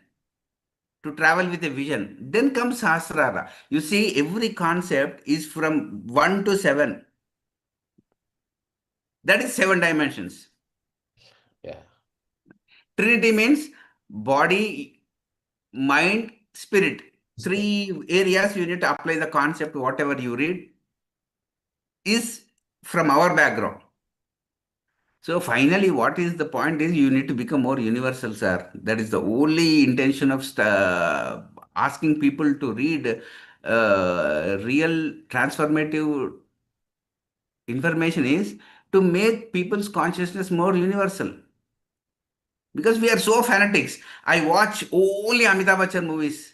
to travel with a vision. Then comes Sahasrara. You see, every concept is from 1 to 7. That is 7 dimensions. Yeah. Trinity means body, mind, spirit. 3 areas you need to apply the concept, whatever you read is from our background. So finally, what is the point is, you need to become more universal, sir. That is the only intention of asking people to read real transformative information, is to make people's consciousness more universal. Because we are so fanatics. I watch only Amitabh Bachchan movies.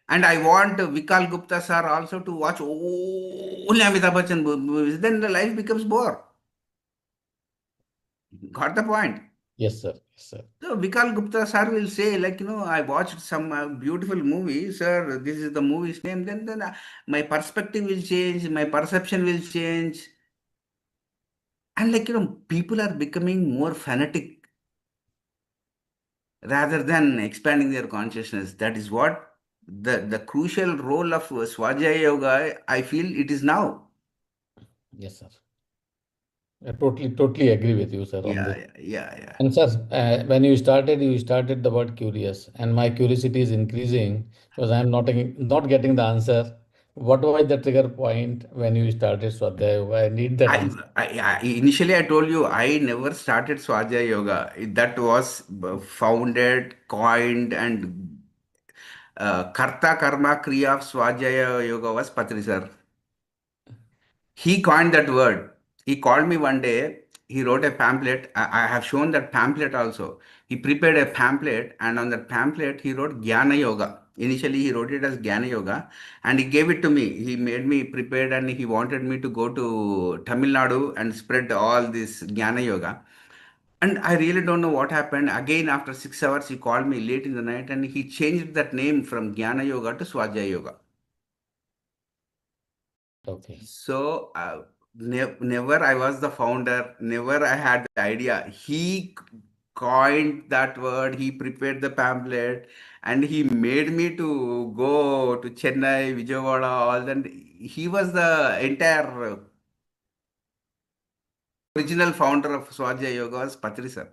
And I want Vikal Gupta sir also to watch only Amitabh Bachchan movies. Then the life becomes bore. Got the point? Yes, sir. Yes, sir. So Vikal Gupta sir will say, like, I watched some beautiful movie, sir. This is the movie's name. Then my perspective will change, my perception will change, and, like, people are becoming more fanatic rather than expanding their consciousness. That is what the crucial role of Swajaya Yoga, I feel it is now. Yes, sir. I totally agree with you, sir, on Yeah, this. yeah. And sir, when you started the word curious, and my curiosity is increasing because I am not getting the answer What was the trigger point when you started Swadhyaya Yoga? I need that answer. Initially, I told you I never started Swajaya Yoga. That was founded, coined, and Karta Karma Kriya of Swajaya Yoga was Patri sir. He coined that word. He called me one day. He wrote a pamphlet. I have shown that pamphlet also. He prepared a pamphlet, and on that pamphlet, he wrote Jnana Yoga. Initially, he wrote it as Jnana Yoga, and he gave it to me. He made me prepared, and he wanted me to go to Tamil Nadu and spread all this Jnana Yoga. And I really don't know what happened. Again, after 6 hours, he called me late in the night, and he changed that name from Jnana Yoga to Swajaya Yoga. Okay. So never I was the founder, never I had the idea. He coined that word, he prepared the pamphlet, and he made me to go to Chennai, Vijayawada, all that. He was the entire original founder of Swajaya Yoga was Patri sir.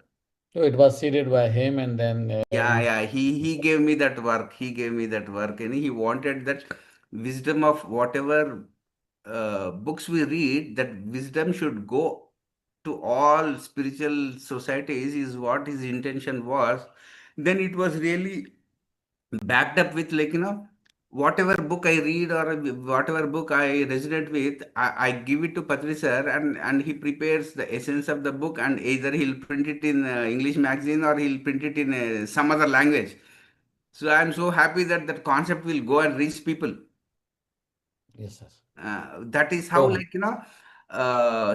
So it was seeded by him, and then Yeah. He gave me that work. He gave me that work, and he wanted that wisdom of whatever books we read, that wisdom should go to all spiritual societies, is what his intention was. Then it was really backed up with, like, whatever book I read or whatever book I resonate with, I give it to Patri sir, and he prepares the essence of the book, and either he'll print it in English magazine or he'll print it in some other language. So I'm so happy that that concept will go and reach people. yes, sir. That is how, So like,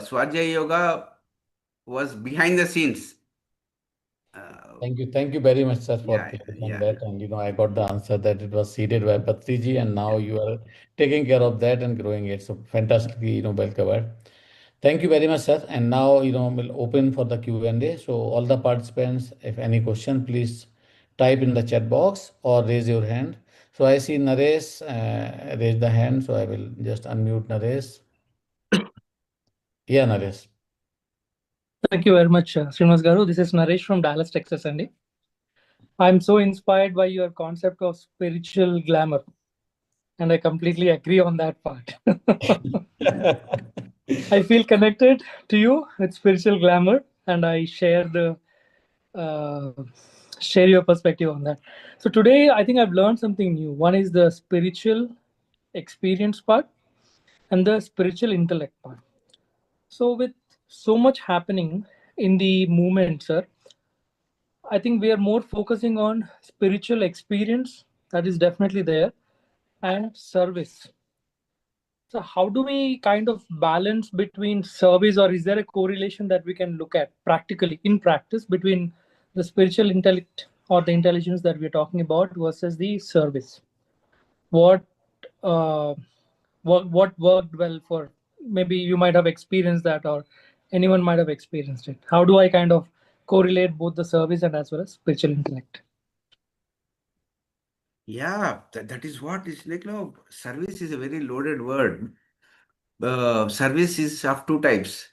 Swajaya Yoga was behind the scenes. thank you very much, sir, for clarifying Yeah. that. And I got the answer that it was seeded by Patriji, and now you are taking care of that and growing it. So fantastically, well covered. Thank you very much, sir. And now, we'll open for the Q&A. So all the participants, if any question, please type in the chat box or raise your hand. So I see Naresh raise the hand. So I will just unmute Naresh. Yeah, Naresh. Thank you very much, Srinivas Garu. This is Naresh from Dallas, Texas, Andy. I'm so inspired by your concept of spiritual glamour, and I completely agree on that part. I feel connected to you with spiritual glamour, and I uh, share your perspective on that. So today, I think I've learned something new. One is the spiritual experience part, and the spiritual intellect part. So with so much happening in the movement, sir, I think we are more focusing on spiritual experience, that is definitely there, and service. So how do we kind of balance between service, or is there a correlation that we can look at practically in practice between the spiritual intellect or the intelligence that we're talking about versus the service? What uh, what worked well for, maybe you might have experienced that, or anyone might have experienced it. How do I kind of correlate both the service and as well as spiritual intellect? Yeah, that is what is, like, service is a very loaded word. Service is of two types: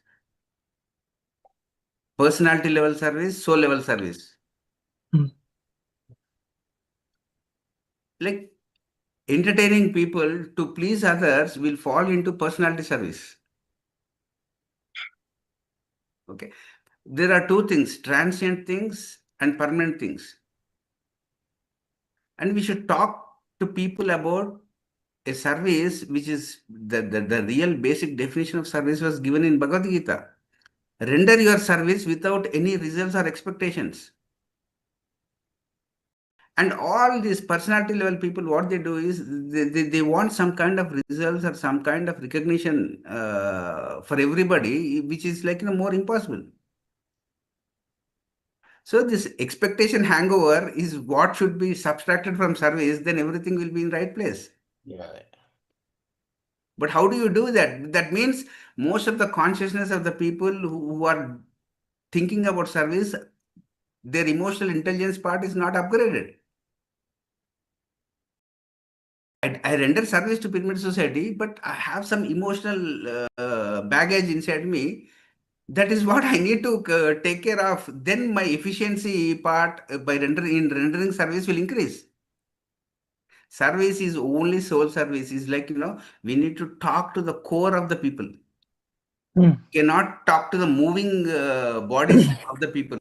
personality level service, soul level service. Hmm. Like, entertaining people to please others will fall into personality service. Okay. There are two things: transient things and permanent things. And we should talk to people about a service which is the real basic definition of service was given in Bhagavad Gita. Render your service without any results or expectations. And all these personality level people, what they do is they want some kind of results or some kind of recognition for everybody, which is, like, more impossible. So this expectation hangover is what should be subtracted from service, then everything will be in right place. Yeah. But how do you do that? That means most of the consciousness of the people who are thinking about service, their emotional intelligence part is not upgraded. I render service to pyramid society, but I have some emotional baggage inside me. That is what I need to take care of. Then my efficiency part by rendering service will increase. Service is only soul service. Is like, we need to talk to the core of the people. Cannot talk to the moving bodies of the people.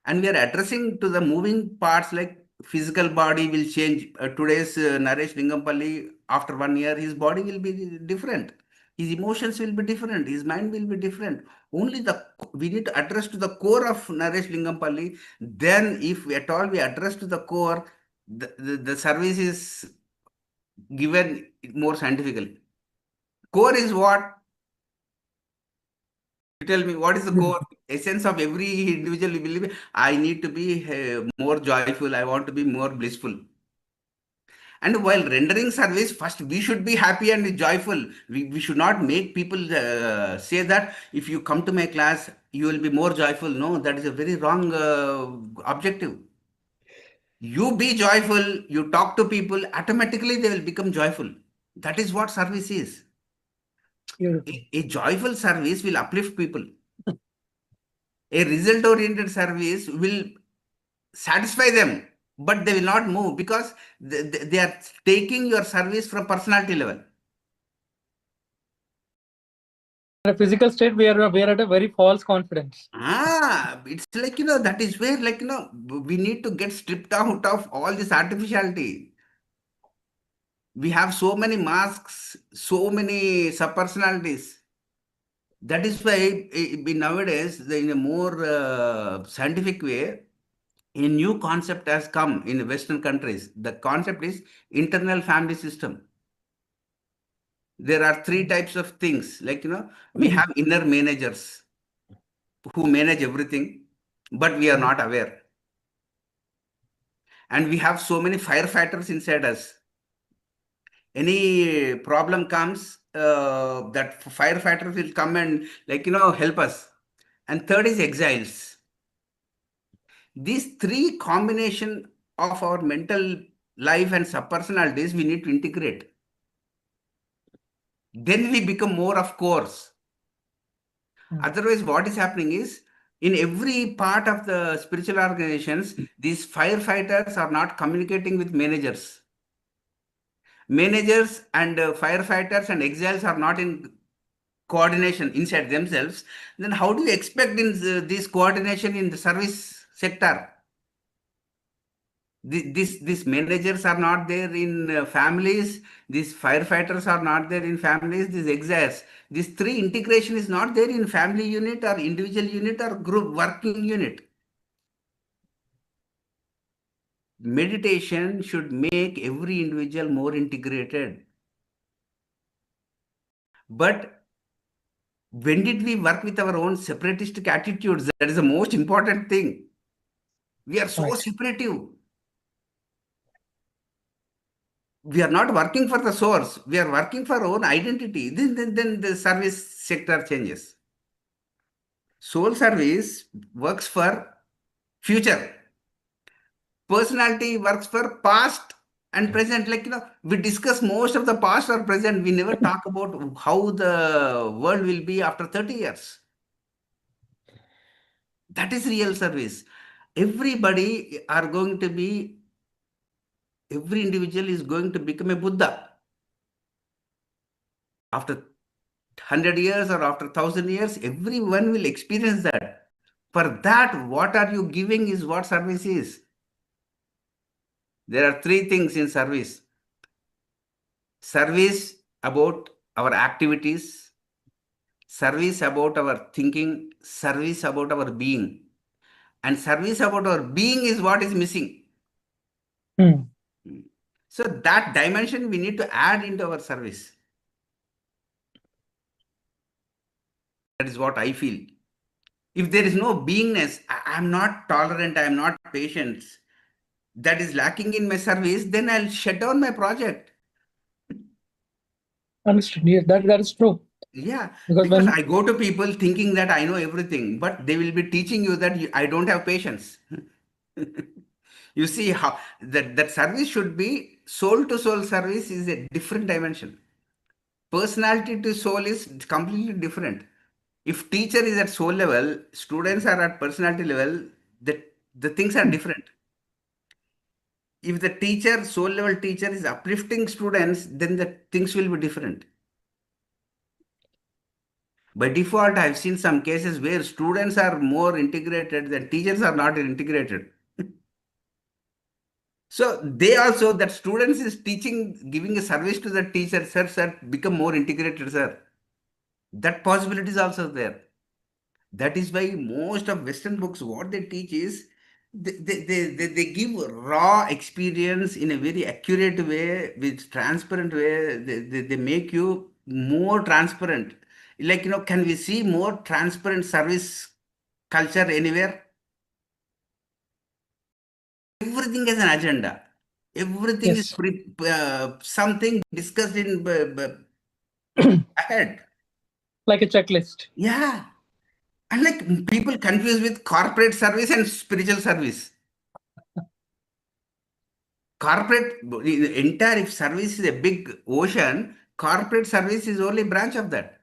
And we are addressing to the moving parts, like physical body will change. Today's Naresh Lingampalli, after 1 year, his body will be different. His emotions will be different. His mind will be different. Only we need to address to the core of Naresh Lingampalli. Then, if at all we address to the core, the service is given more scientifically. Core is what? You tell me, what is the core essence of every individual? You believe I need to be more joyful. I want to be more blissful. And while rendering service, first we should be happy and joyful. We should not make people say that if you come to my class, you will be more joyful. No, that is a very wrong objective. You be joyful, you talk to people, automatically they will become joyful. That is what service is. A joyful service will uplift people. A result-oriented service will satisfy them, but they will not move because they are taking your service from personality level. In a physical state, we are at a very false confidence. It's like, that is where, like, we need to get stripped out of all this artificiality. We have so many masks, so many subpersonalities. That is why nowadays, in a more scientific way, a new concept has come in Western countries. The concept is internal family system. There are 3 types of things. Like, we have inner managers who manage everything, but we are not aware. And we have so many firefighters inside us. Any problem comes, that firefighters will come and, like, help us. And third is exiles. These 3 combination of our mental life and subpersonalities we need to integrate. Then we become more of course. Otherwise, what is happening is, in every part of the spiritual organizations, these firefighters are not communicating with managers. Managers and firefighters and exiles are not in coordination inside themselves. Then how do you expect in this coordination in the service sector? These managers are not there in families. These firefighters are not there in families. These exiles. These 3 integration is not there in family unit or individual unit or group working unit. Meditation should make every individual more integrated. But when did we work with our own separatistic attitudes? That is the most important thing. We are so separative. We are not working for the source. We are working for our own identity. Then the service sector changes. Soul service works for future. Personality works for past and present. Like, we discuss most of the past or present. We never talk about how the world will be after 30 years. That is real service. Everybody are going to be, every individual is going to become a Buddha. After 100 years or after 1,000 years, everyone will experience that. For that, what are you giving is what service is. There are 3 things in service. Service about our activities, service about our thinking, service about our being. And service about our being is what is missing. So that dimension we need to add into our service. That is what I feel. If there is no beingness, I am not tolerant, I am not patient, that is lacking in my service, then I'll shut down my project. Understood. Yeah, that is true. Yeah, because I go to people thinking that I know everything, but they will be teaching you that I don't have patience. You see how that service should be soul to soul service is a different dimension. Personality to soul is completely different. If teacher is at soul level, students are at personality level, the things are different. If the teacher, soul level teacher is uplifting students, then the things will be different. By default, I've seen some cases where students are more integrated than teachers are not integrated. So they also, that students is teaching, giving a service to the teacher, sir, become more integrated, sir. That possibility is also there. That is why most of Western books, what they teach is they give raw experience in a very accurate way, with transparent way. They make you more transparent. Like, can we see more transparent service culture anywhere? Everything has an agenda. Everything is Yes. something discussed in ahead. Like a checklist. Yeah. And like people confuse with corporate service and spiritual service. Corporate, the entire, if service is a big ocean, corporate service is only branch of that.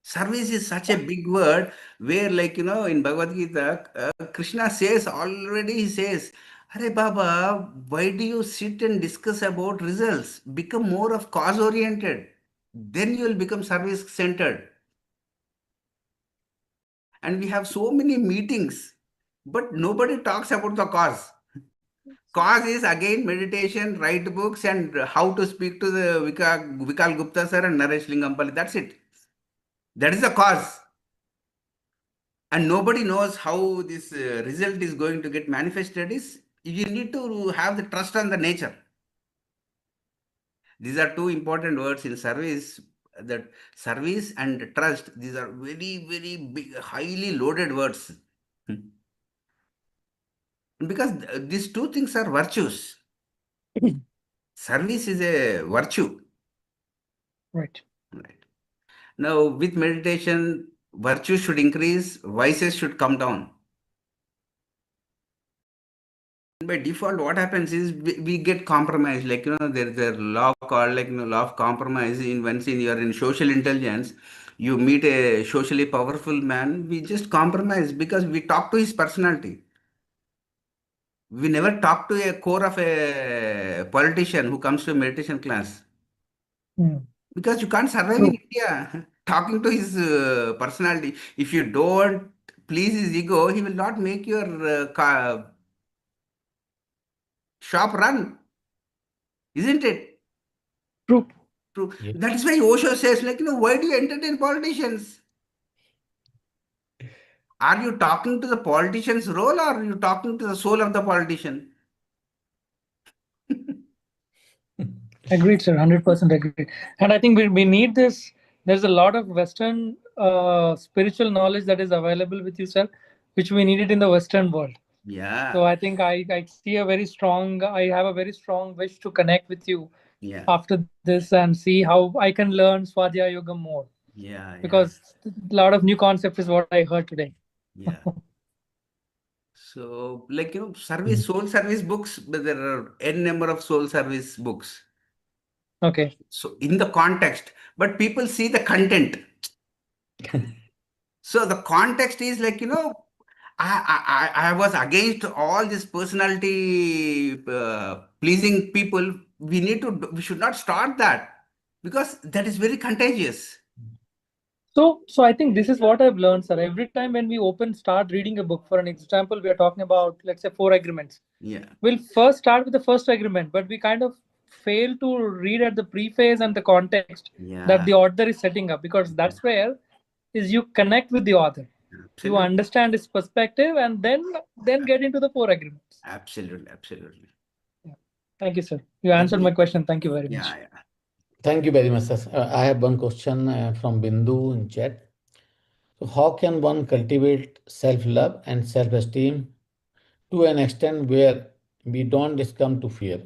Service is such a big word where, like, in Bhagavad Gita, Krishna says already, he says, Hare Baba, why do you sit and discuss about results? Become more of cause oriented. Then you will become service centered. And we have so many meetings, but nobody talks about the cause. Cause is again meditation, write books, and how to speak to the Vikal Gupta sir and Naresh Lingampalli. That's it. That is the cause. And nobody knows how this result is going to get manifested. Is you need to have the trust on the nature. These are two important words in service. That service and trust, these are very, very big, highly loaded words. Because these two things are virtues. Service is a virtue. Right. Right. Now, with meditation, virtue should increase, vices should come down. By default, what happens is we get compromised. Like, there's a law called, like, law of compromise. Once you're in social intelligence, you meet a socially powerful man, we just compromise because we talk to his personality. We never talk to a core of a politician who comes to a meditation class. Mm. Because you can't survive in True. India talking to his personality. If you don't please his ego, he will not make your shop run, isn't it? True. True. Yeah. That is why Osho says, like, why do you entertain politicians? Are you talking to the politician's role, or are you talking to the soul of the politician? Agreed, sir. 100% agreed. And I think we need this. There's a lot of Western spiritual knowledge that is available with you, sir, which we needed in the Western world. Yeah, So I think I see a very strong, I have a very strong wish to connect with you yeah, after this and see how I can learn Swadhyaya Yoga more. yeah, yeah, Because a lot of new concepts is what I heard today. yeah. So, like, service, soul service books, but there are n number of soul service books. Okay. So, in the context, but people see the content. So, the context is like, I was against all this personality pleasing people. We should not start that because that is very contagious. So I think this is what I've learned, sir. Every time when we start reading a book, for an example, we are talking about, let's say, 4 agreements. Yeah, We'll first start with the first agreement, but we kind of fail to read at the preface and the context that yeah, the author is setting up, because that's where is you connect with the author, you absolutely, understand his perspective, and then get into the 4 agreements. absolutely, absolutely. Yeah. Thank you, sir. You answered my question. Thank you very much. Yeah, yeah. Thank you very much, sir. I have one question from Bindu in chat. So, how can one cultivate self-love and self-esteem to an extent where we don't succumb to fear?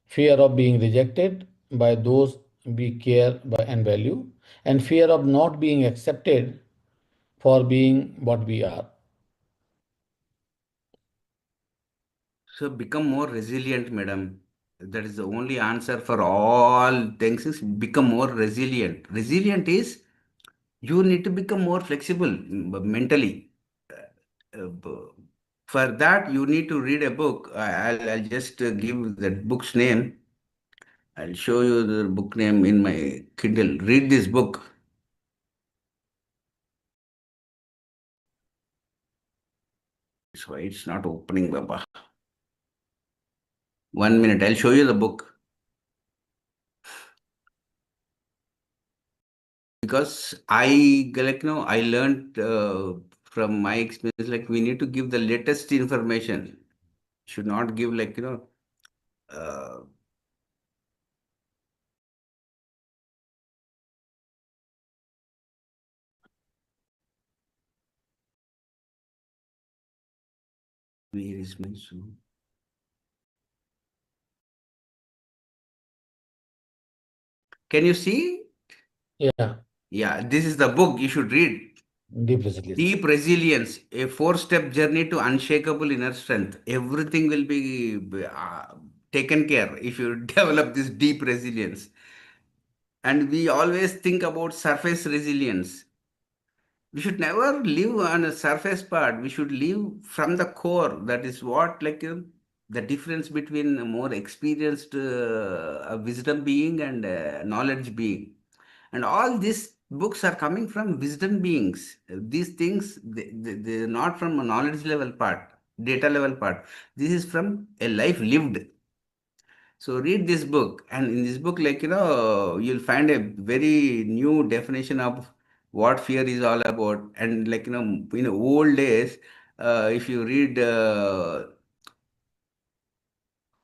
Fear of being rejected by those we care and value, and fear of not being accepted for being what we are. So become more resilient, madam. That is the only answer for all things is become more resilient. Resilient is you need to become more flexible mentally. For that, you need to read a book. I'll just give that book's name. I'll show you the book name in my Kindle. Read this book. That's why it's not opening, Baba. 1 minute. I'll show you the book. Because I learned from my experience, like we need to give the latest information. Should not give uh, where is my Zoom? Can you see? Yeah, Yeah, this is the book you should read. deep resilience. Deep resilience, a four-step journey to unshakable inner strength. Everything will be taken care if you develop this deep resilience. And we always think about surface resilience. We should never live on a surface part. We should live from the core. That is what, the difference between a more experienced a wisdom being and a knowledge being. And all these books are coming from wisdom beings. These things, they're not from a knowledge level part, data level part. This is from a life lived. So read this book, and in this book, you'll find a very new definition of what fear is all about. And in the old days, if you read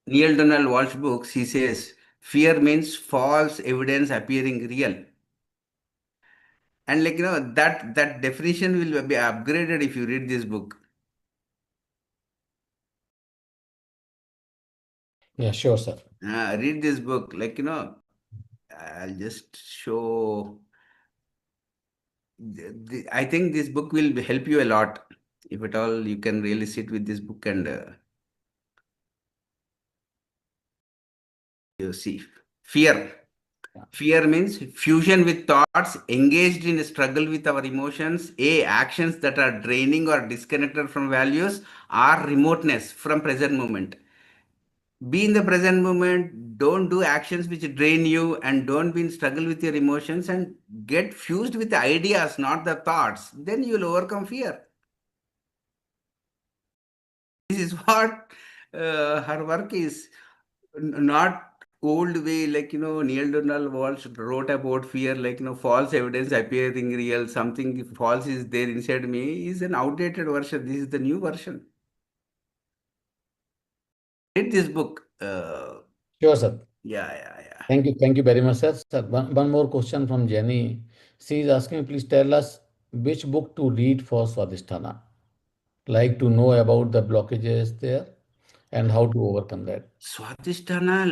Neil Donald Walsh books, he says fear means false evidence appearing real. And that definition will be upgraded if you read this book. Yeah, sure, sir. Read this book, I'll just show. I think this book will help you a lot. If at all you can really sit with this book and you see fear. Fear means fusion with thoughts, engaged in a struggle with our emotions, A, actions that are draining or disconnected from values, or remoteness from present moment. Be in the present moment, don't do actions which drain you, and don't be in struggle with your emotions, and get fused with the ideas, not the thoughts. Then you'll overcome fear. This is what her work is. Not old way, Neil Donald Walsh wrote about fear, false evidence appearing real, something false is there inside me, is an outdated version. This is the new version. Read this book. Sure, sir. Yeah. Thank you very much, sir. Sir, one more question from Jenny. She is asking, please tell us which book to read for Swadhisthana. Like to know about the blockages there and how to overcome that. Swadhisthana,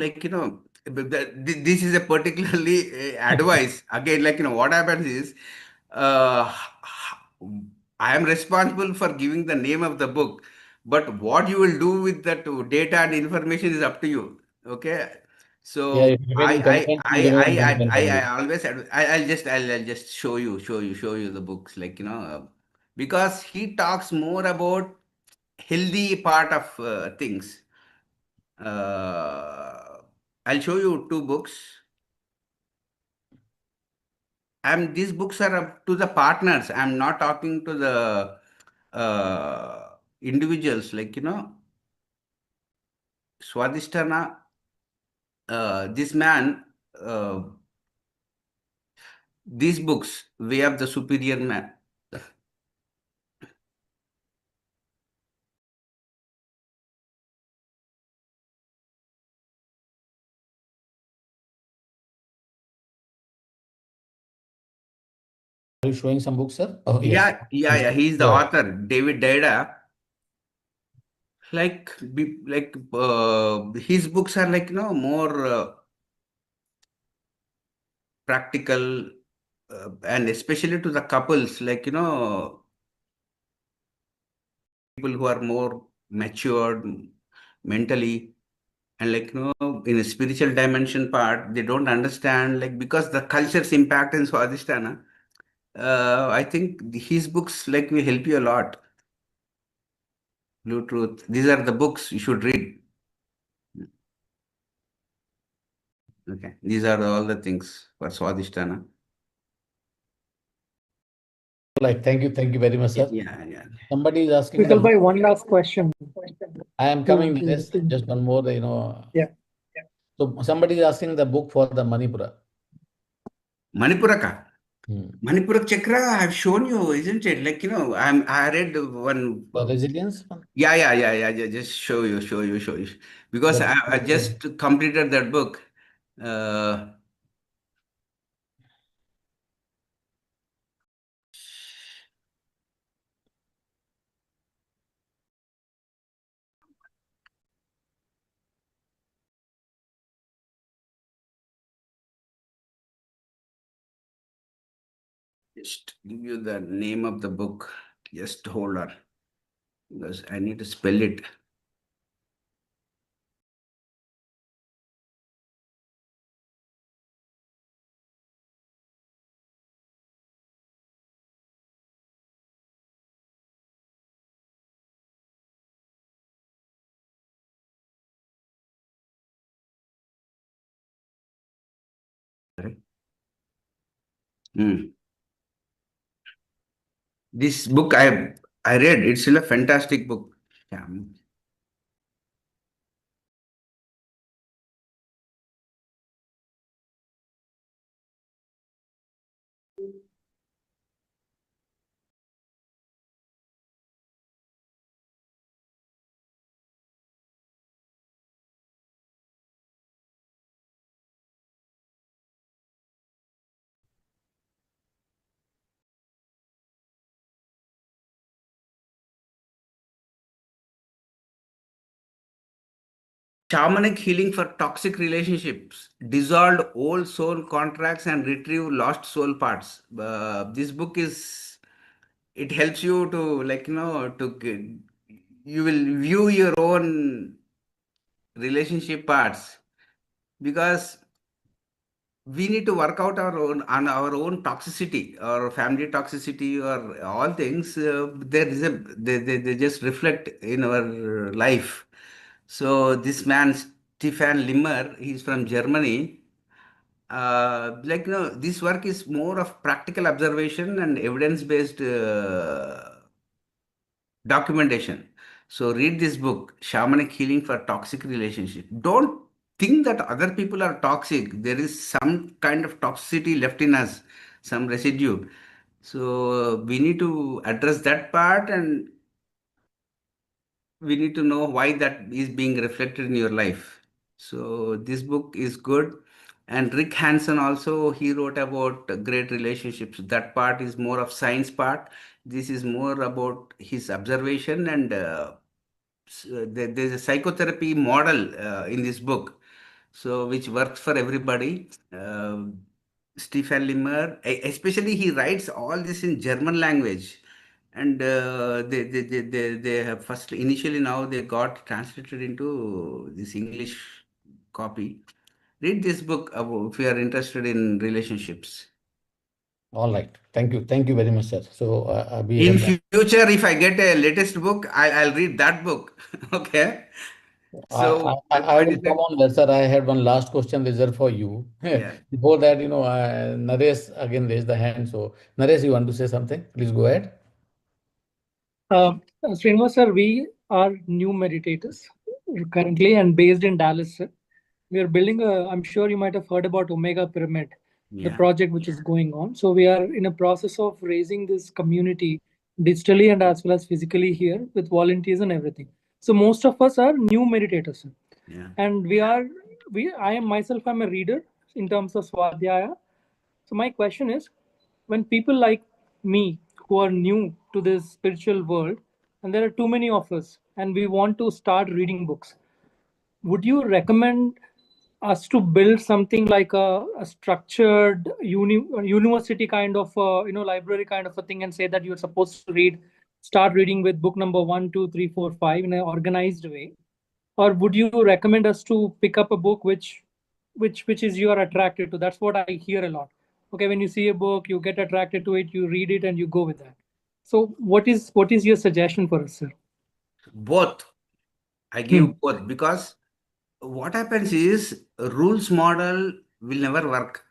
this is a particularly advice. Again, what happens is, uh, I am responsible for giving the name of the book, but what you will do with that data and information is up to you. Okay. Yeah, So if remaining content, you remain content I only. always I'll just show you the books, because he talks more about healthy part of things. I'll show you two books. These books are up to the partners. I'm not talking to the individuals. Swadhisthana. This man. These books, Way of the Superior Man. Are you showing some books, sir? Oh, yes. Yeah. He's the Go ahead. author, David Dida. His books are more practical, and especially to the couples, people who are more matured mentally, and in a spiritual dimension part, they don't understand, because the culture's impact in Swadhisthana. I think his books will help you a lot. Blue Truth. These are the books you should read. Okay, these are all the things for Swadhisthana. Like, thank you very much, sir. Yeah. Somebody is asking Vikal bhai, one last question. I am coming to to- this. to- Just one more, Yeah. So somebody is asking the book for the Manipura. Manipuraka. Hmm. Manipura Chakra, I've shown you, isn't it? Like, I read one. For resilience one? Yeah. Just show you. Because But- I just completed that book. Uh, just give you the name of the book. Just hold on. Because I need to spell it. This book I read. It's still a fantastic book. Yeah. Shamanic healing for toxic relationships, dissolved old soul contracts and retrieve lost soul parts. This book it helps you to you will view your own relationship parts, because we need to work out our own toxicity or family toxicity or all things. There is they just reflect in our life. So this man Stefan Limmer, he's from Germany. This work is more of practical observation and evidence based documentation. So read this book, Shamanic Healing for Toxic Relationship. Don't think that other people are toxic. There is some kind of toxicity left in us, some residue. So we need to address that part, and we need to know why that is being reflected in your life. So this book is good. And Rick Hansen also, he wrote about great relationships. That part is more of science part. This is more about his observation, and there's a psychotherapy model in this book, so which works for everybody. Stefan Limmer, especially he writes all this in German language, and they have first initially, now they got translated into this English copy. Read this book if you are interested in relationships. All right. Thank you. Thank you very much, sir. So we In have future, if I get a latest book, I'll read that book. Okay. So I what will is come it? on there, sir. I had one last question reserved for you. Yeah. Before that, Naresh again raised the hand. So Naresh, you want to say something? Please go ahead. Srinivas sir, we are new meditators currently and based in Dallas, sir. We are building I'm sure you might have heard about Omega Pyramid, the Yeah. project which is going on. So we are in a process of raising this community digitally and as well as physically here with volunteers and everything. So most of us are new meditators, sir. Yeah. And I am myself, I'm a reader in terms of Swadhyaya. So my question is, when people like me who are new to this spiritual world, and there are too many of us, and we want to start reading books, would you recommend us to build something like a structured university kind of library kind of a thing, and say that you're supposed to start reading with book number 1, 2, 3, 4, 5 in an organized way? Or would you recommend us to pick up a book which is you are attracted to? That's what I hear a lot. Okay, when you see a book, you get attracted to it, you read it, and you go with that. So what is your suggestion for us, sir? Both. I give both, because what happens is rules model will never work.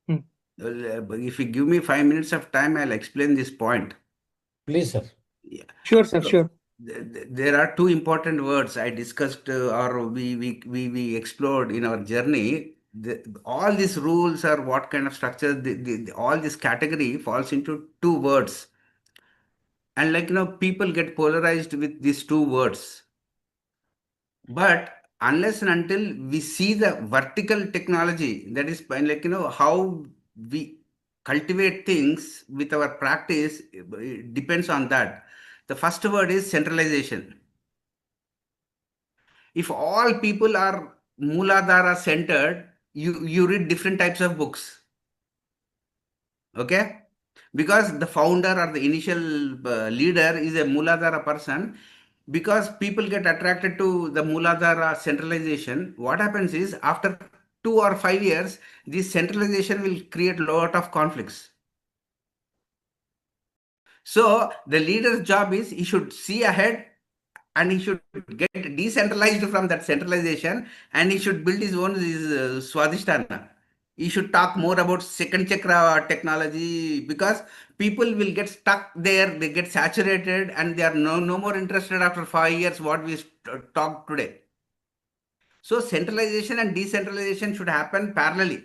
Hmm. If you give me 5 minutes of time, I'll explain this point. Please, sir. Yeah. Sure, sir, So, sure. there are two important words I discussed, or we explored in our journey. All these rules are what kind of structure, all this category falls into two words. And people get polarized with these two words. But unless and until we see the vertical technology, that is how we cultivate things with our practice, it depends on that. The first word is centralization. If all people are Mooladhara centered, you read different types of books. Okay? Because the founder or the initial leader is a Mooladhara person, because people get attracted to the Mooladhara centralization, what happens is after 2 or 5 years, this centralization will create a lot of conflicts. So the leader's job is he should see ahead, and he should get decentralized from that centralization, and he should build his own Swadhisthana. He should talk more about second chakra technology, because people will get stuck there, they get saturated, and they are no more interested after 5 years what we talk today. So centralization and decentralization should happen parallelly.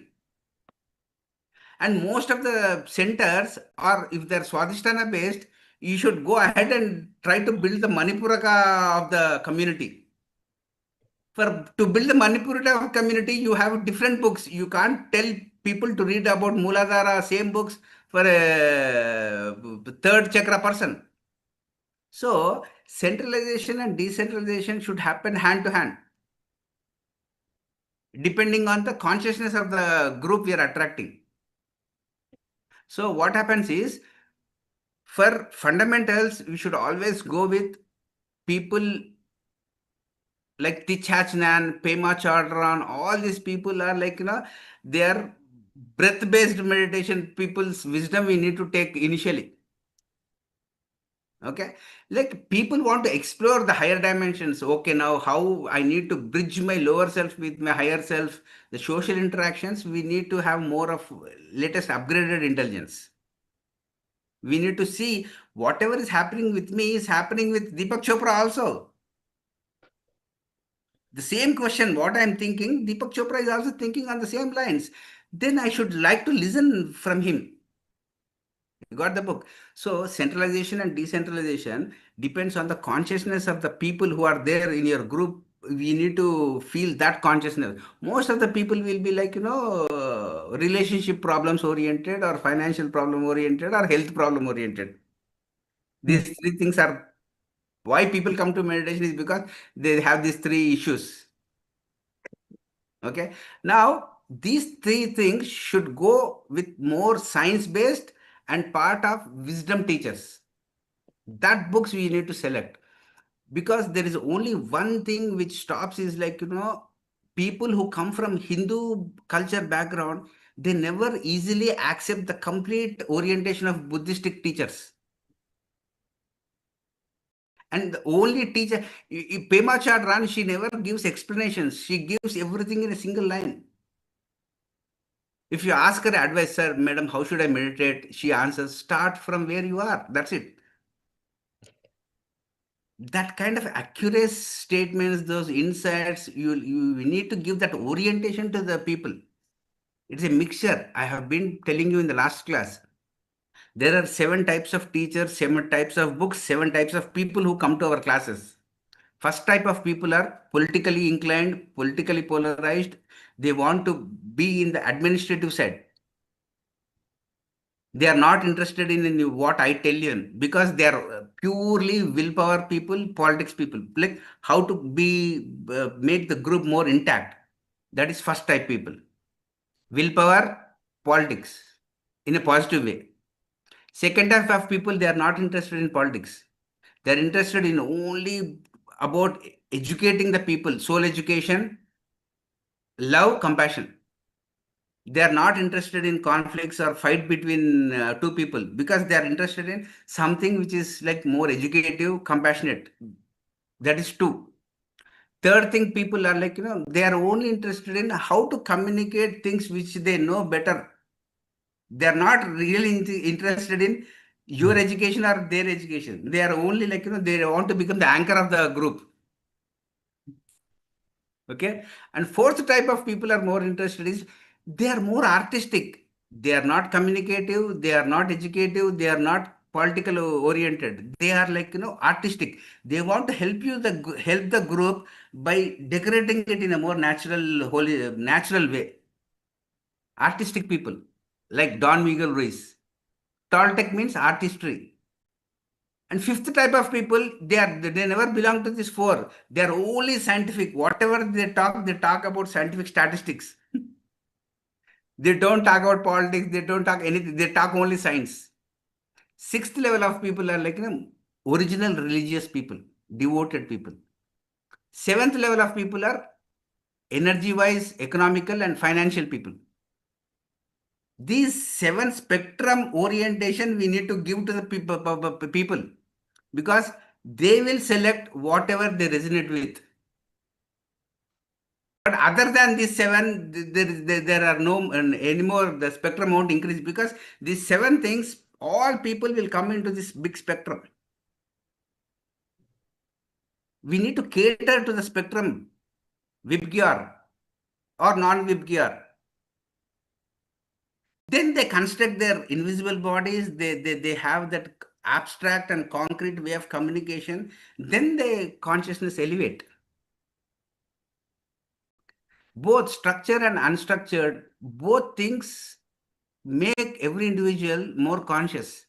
And most of the centers, or if they're Swadhisthana based, you should go ahead and try to build the Manipuraka of the community. To build the Manipuraka community, you have different books. You can't tell people to read about Mooladhara, same books for a third chakra person. So centralization and decentralization should happen hand to hand, depending on the consciousness of the group we are attracting. So what happens is, for fundamentals, we should always go with people like Tichachnan, Pema Chodron. All these people are they are breath-based meditation. People's wisdom we need to take initially. Okay, like people want to explore the higher dimensions. Okay, now how I need to bridge my lower self with my higher self, the social interactions, we need to have more of latest upgraded intelligence. We need to see whatever is happening with me is happening with Deepak Chopra also. The same question, what I'm thinking, Deepak Chopra is also thinking on the same lines. Then I should like to listen from him. You got the book. So centralization and decentralization depends on the consciousness of the people who are there in your group. We need to feel that consciousness. Most of the people will be relationship problems oriented, or financial problem oriented, or health problem oriented. These three things are why people come to meditation, is because they have these three issues. Okay. Now, these three things should go with more science-based and part of wisdom teachers. That books we need to select, because there is only one thing which stops is people who come from Hindu culture background, they never easily accept the complete orientation of Buddhistic teachers. And the only teacher, Pema Chodron, she never gives explanations. She gives everything in a single line. If you ask her advice, sir, madam, how should I meditate? She answers, start from where you are. That's it. That kind of accurate statements, those insights, you need to give that orientation to the people. It's a mixture. I have been telling you in the last class. There are 7 types of teachers, 7 types of books, 7 types of people who come to our classes. First type of people are politically inclined, politically polarized. They want to be in the administrative side. They are not interested in what I tell you, because they are purely willpower people, politics people. Like how to be make the group more intact. That is first type people. Willpower, politics in a positive way. Second type of people, they are not interested in politics. They are interested in only about educating the people, soul education, love, compassion. They are not interested in conflicts or fight between two people, because they are interested in something which is like more educative, compassionate. That is two. Third thing, people are like, they are only interested in how to communicate things which they know better. They are not really interested in your education or their education. They are only like, they want to become the anchor of the group. Okay. And fourth type of people are more interested is they are more artistic. They are not communicative. They are not educative. They are not political oriented. They are like, artistic. They want to help help the group by decorating it in a more natural way. Artistic people like Don Miguel Ruiz. Toltec means artistry. And fifth type of people, they never belong to this four. They are only scientific. Whatever they talk about scientific statistics. They don't talk about politics. They don't talk anything. They talk only science. Sixth level of people are like, original religious people, devoted people. Seventh level of people are energy-wise, economical and financial people. These seven spectrum orientation we need to give to the people because they will select whatever they resonate with. But other than these seven, there are no anymore. The spectrum won't increase because these seven things, all people will come into this big spectrum. We need to cater to the spectrum, Vibgyar or non-Vibgyar. Then they construct their invisible bodies. They have that abstract and concrete way of communication. Then the consciousness elevate. Both structured and unstructured, both things make every individual more conscious.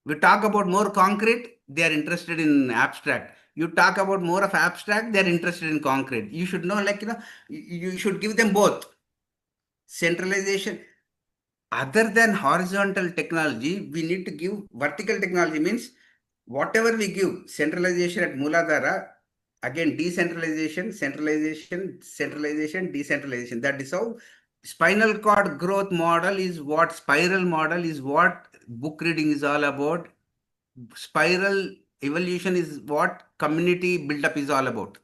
We talk about more concrete, they are interested in abstract. You talk about more of abstract, they are interested in concrete. You should know, like, you should give them both. Centralization. Other than horizontal technology, we need to give vertical technology. Means whatever we give, centralization at Mooladhara, again decentralization, centralization, centralization, decentralization. That is how spinal cord growth model is what spiral model is what book reading is all about. Spiral evolution is what community build-up is all about.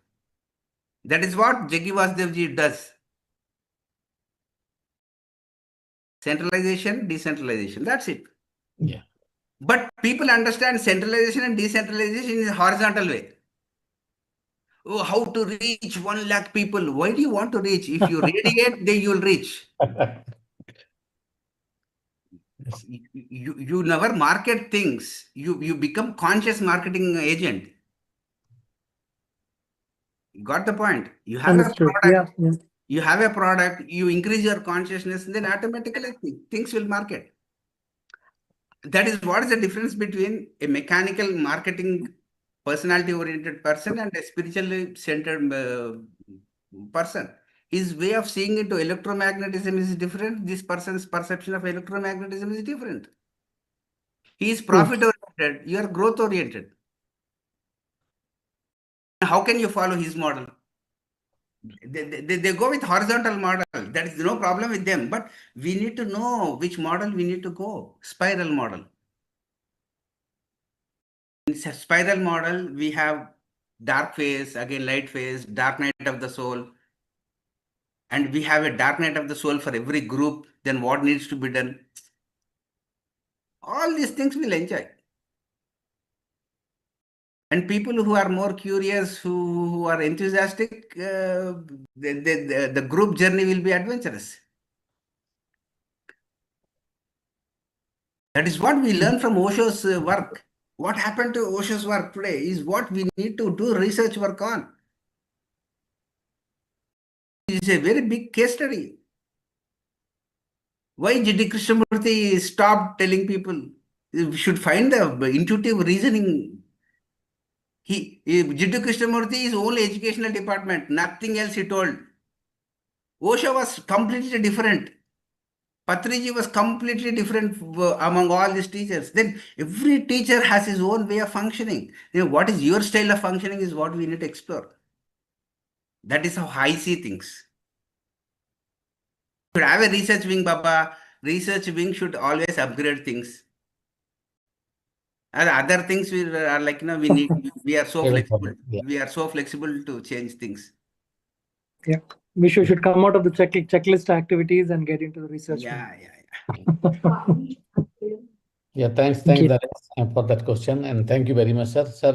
That is what Jaggi Vasudevji does. Centralization, decentralization. That's it. Yeah. But people understand centralization and decentralization in a horizontal way. Oh, how to reach 1 lakh people? Why do you want to reach? If you radiate, then you will reach. You never market things. You become conscious marketing agent. Got the point? You have Understood. a product. Yeah. You have a product. You increase your consciousness, then automatically things will market. That is what is the difference between a mechanical marketing personality oriented person and a spiritually centered person. His way of seeing into electromagnetism is different. This person's perception of electromagnetism is different. He is profit oriented, you are growth oriented. How can you follow his model? They go with horizontal model. There is no problem with them, but we need to know which model we need to go. Spiral model. In spiral model, we have dark phase, again light phase, dark night of the soul. And we have a dark night of the soul for every group. Then what needs to be done? All these things we'll enjoy. And people who are more curious, who are enthusiastic, the group journey will be adventurous. That is what we learn from Osho's work. What happened to Osho's work today is what we need to do research work on. It is a very big case study. Why G.D. Krishnamurti stopped telling people? We should find the intuitive reasoning. G.D. Krishnamurti is only educational department, nothing else he told. Osho was completely different. Patriji was completely different among all these teachers. Then every teacher has his own way of functioning. What is your style of functioning is what we need to explore. That is how I see things. You should have a research wing, Baba. Research wing should always upgrade things. And other things we are like, we need, we are so Even for flexible. that, yeah. We are so flexible to change things. Yeah. We should come out of the checklist activities and get into the research. Yeah. Yeah, thanks, Thank you. Naresh, for that question, and thank you very much, sir. Sir,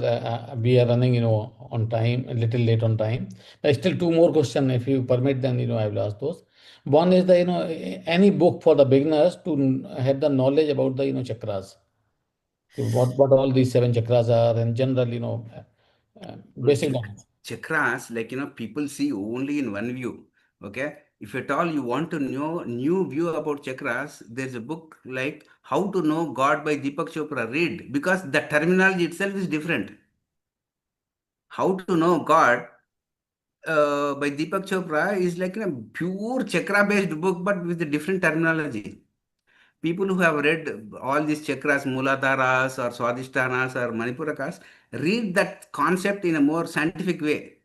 we are running, on time, a little late on time. But still, two more questions, if you permit, then I will ask those. One is the any book for the beginners to have the knowledge about the chakras. Okay, what all these seven chakras are, and general, basic knowledge. Chakras, like, people see only in one view. Okay. If at all you want to know new view about chakras, there's a book like How to Know God by Deepak Chopra. Read, because the terminology itself is different. How to Know God by Deepak Chopra is like a pure chakra based book, but with a different terminology. People who have read all these chakras, Muladharas or Swadhisthhanas or Manipurakas, read that concept in a more scientific way.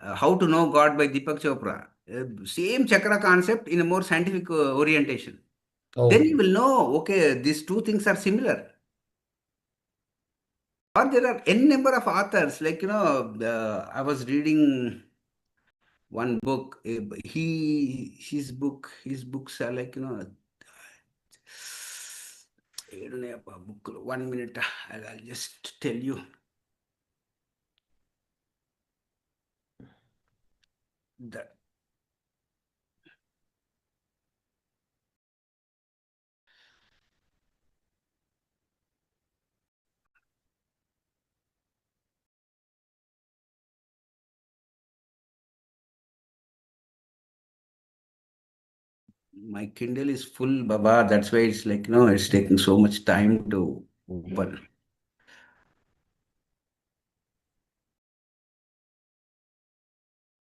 How to Know God by Deepak Chopra. Same chakra concept in a more scientific orientation. Then you Okay. will know, okay, these two things are similar. Or there are n number of authors, like, I was reading one book. His books are like, book. 1 minute, I'll just tell you. That my Kindle is full, Baba. That's why it's like, it's taking so much time to open.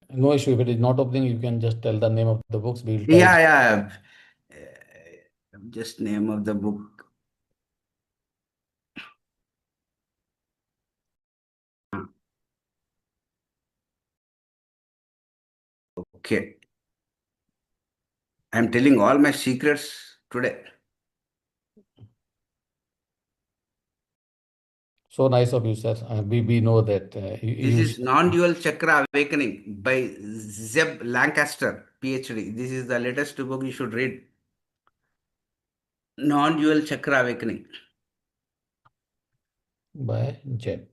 No issue. If it is not opening, you can just tell the name of the books. We will type. Yeah. Just name of the book. Okay. I'm telling all my secrets today. So nice of you, sir. We know that This is Non-Dual Chakra Awakening by Zeb Lancaster, PhD. This is the latest book you should read. Non-Dual Chakra Awakening. by Jeb.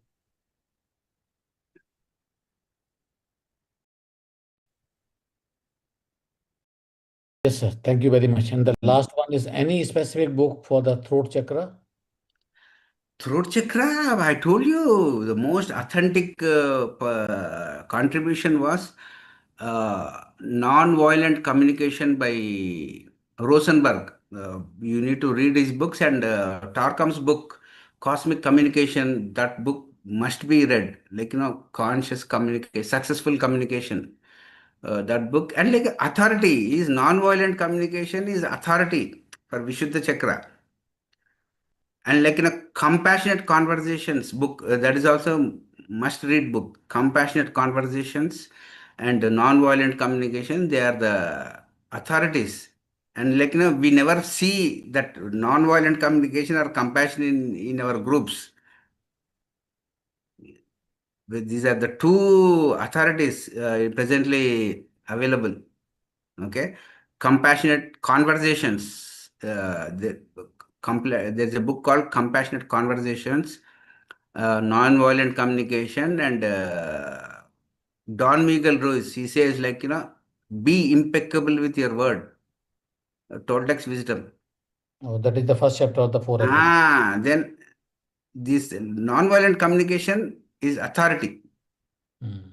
Yes, sir. Thank you very much. And the last one is any specific book for the throat chakra? Throat chakra, I told you the most authentic contribution was Non-Violent Communication by Rosenberg. You need to read his books, and Tarkam's book, Cosmic Communication, that book must be read. Like, conscious communication, successful communication. That book, and like authority is non-violent communication is authority for Vishuddha Chakra. And like in a compassionate conversations book, that is also must read book. Compassionate conversations and non-violent communication, they are the authorities. And like, we never see that non-violent communication or compassion in our groups. These are the two authorities presently available. Okay. Compassionate conversations, there's a book called Compassionate Conversations, Non-Violent Communication, and Don Miguel Ruiz, he says, like, be impeccable with your word. Toltec's wisdom. Oh, that is the first chapter of the four agreements. Then this non-violent communication is authority. Hmm.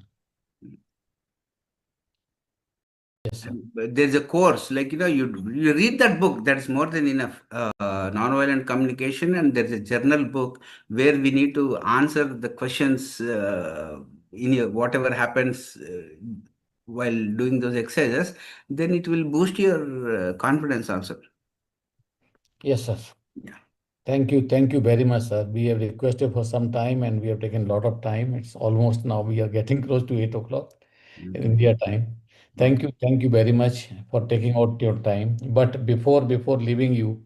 Yes, sir. There's a course, like, you read that book, that's more than enough. Nonviolent communication, and there's a journal book where we need to answer the questions in your whatever happens while doing those exercises, then it will boost your confidence also. Yes, sir. Yeah. Thank you very much, sir. We have requested for some time and we have taken a lot of time. It's almost now we are getting close to 8 o'clock in India time. Thank you very much for taking out your time. But before leaving you,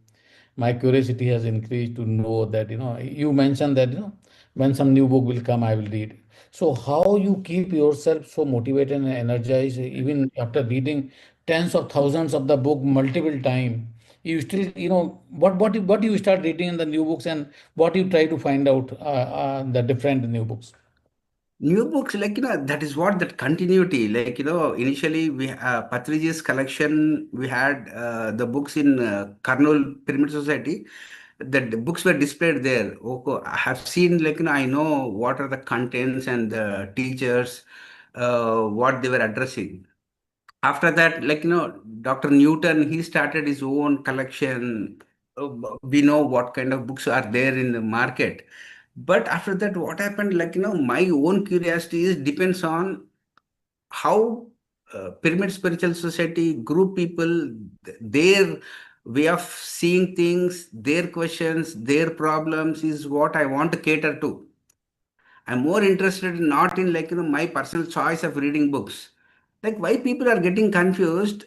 my curiosity has increased to know that, you mentioned that, when some new book will come, I will read. So how you keep yourself so motivated and energized even after reading tens of thousands of the book multiple time? You still, what you start reading in the new books, and what you try to find out the different new books? New books, that is what that continuity. Initially we Patriji's collection, we had the books in Karnool Pyramid Society. The books were displayed there. Okay, I have seen, I know what are the contents and the teachers, what they were addressing. After that, Dr. Newton, he started his own collection. We know what kind of books are there in the market. But after that, what happened, my own curiosity is depends on how Pyramid Spiritual Society group people, their way of seeing things, their questions, their problems is what I want to cater to. I'm more interested not in, my personal choice of reading books. Like, why people are getting confused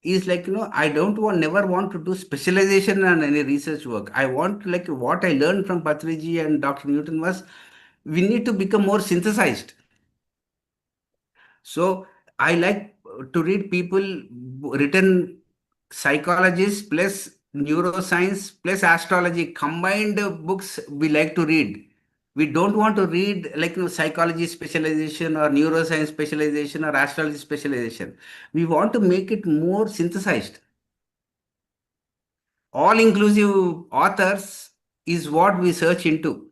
is, I don't want, never want to do specialization on any research work. I want, what I learned from Patriji and Dr. Newton was, we need to become more synthesized. So I like to read people written psychologists plus neuroscience plus astrology combined books we like to read. We don't want to read psychology specialization or neuroscience specialization or astrology specialization. We want to make it more synthesized. All inclusive authors is what we search into.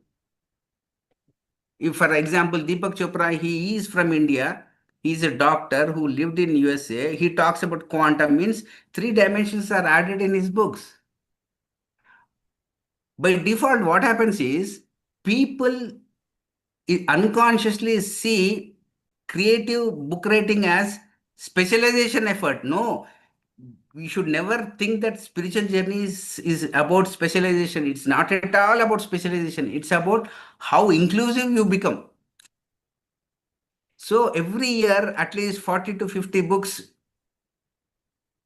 If, for example, Deepak Chopra, he is from India. He's a doctor who lived in USA. He talks about quantum, means three dimensions are added in his books. By default, what happens is people unconsciously see creative book writing as specialization effort. No, we should never think that spiritual journey is about specialization. It's not at all about specialization. It's about how inclusive you become. So every year, at least 40 to 50 books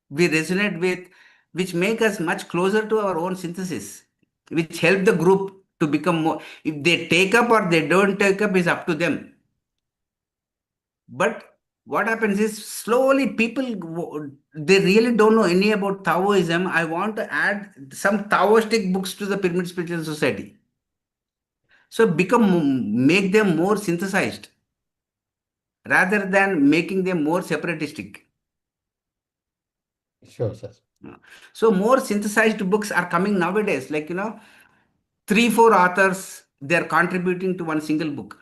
we resonate with, which make us much closer to our own synthesis, which help the group to become more. If they take up or they don't take up is up to them. But what happens is slowly people, they really don't know any about Taoism. I want to add some Taoistic books to the Pyramid Spiritual Society. So make them more synthesized rather than making them more separatistic. Sure, sir. So more synthesized books are coming nowadays. Three, four authors, they are contributing to one single book.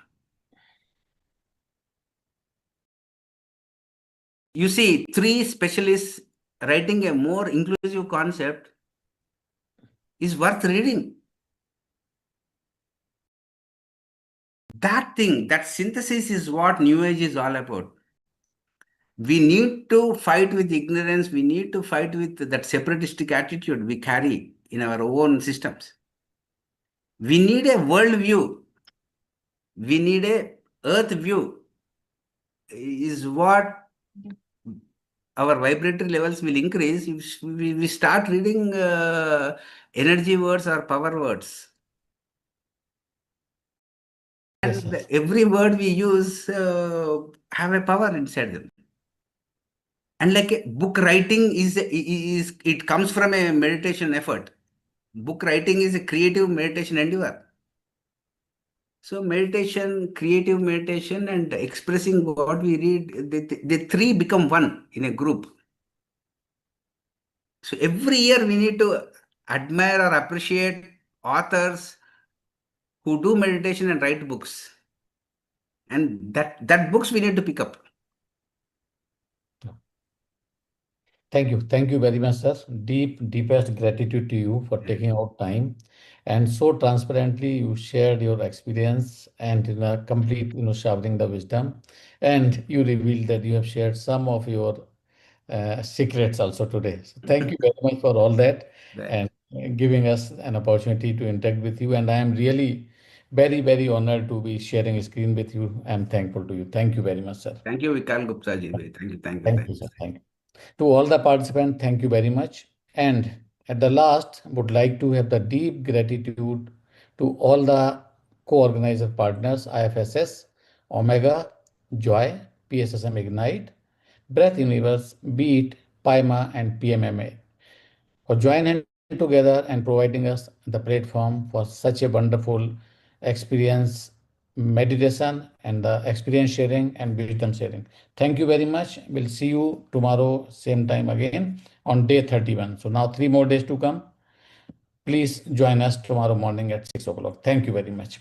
You see, three specialists writing a more inclusive concept is worth reading. That thing, that synthesis is what New Age is all about. We need to fight with ignorance. We need to fight with that separatistic attitude we carry in our own systems. We need a world view. We need a earth view. Is what our vibratory levels will increase if we start reading energy words or power words. Yes, And sir. every word we use have a power inside them. And book writing is it comes from a meditation effort. Book writing is a creative meditation endeavor. So meditation, creative meditation, and expressing what we read, the three become one in a group. So every year we need to admire or appreciate authors who do meditation and write books. And that books we need to pick up. Thank you. Thank you very much, sir. Deepest gratitude to you for taking out time, and so transparently you shared your experience and in a complete, showering the wisdom, and you revealed that you have shared some of your secrets also today. So thank you very much for all that, Right. and giving us an opportunity to interact with you. And I am really very, very honored to be sharing a screen with you. I'm thankful to you. Thank you very much, sir. Thank you, Vikal Gupta ji. Thank you, thank you, Thank thank you, you. sir. Thank you. To all the participants, thank you very much. And At the last, would like to have the deep gratitude to all the co-organizer partners, IFSS, Omega, Joy, PSSM Ignite, Breath Universe, Beat, PIMA, and PMMA for joining hand together and providing us the platform for such a wonderful experience, meditation, and the experience sharing and wisdom sharing. Thank you very much. We'll see you tomorrow, same time again on day 31. So now 3 more days to come. Please join us tomorrow morning at 6 o'clock. Thank you very much.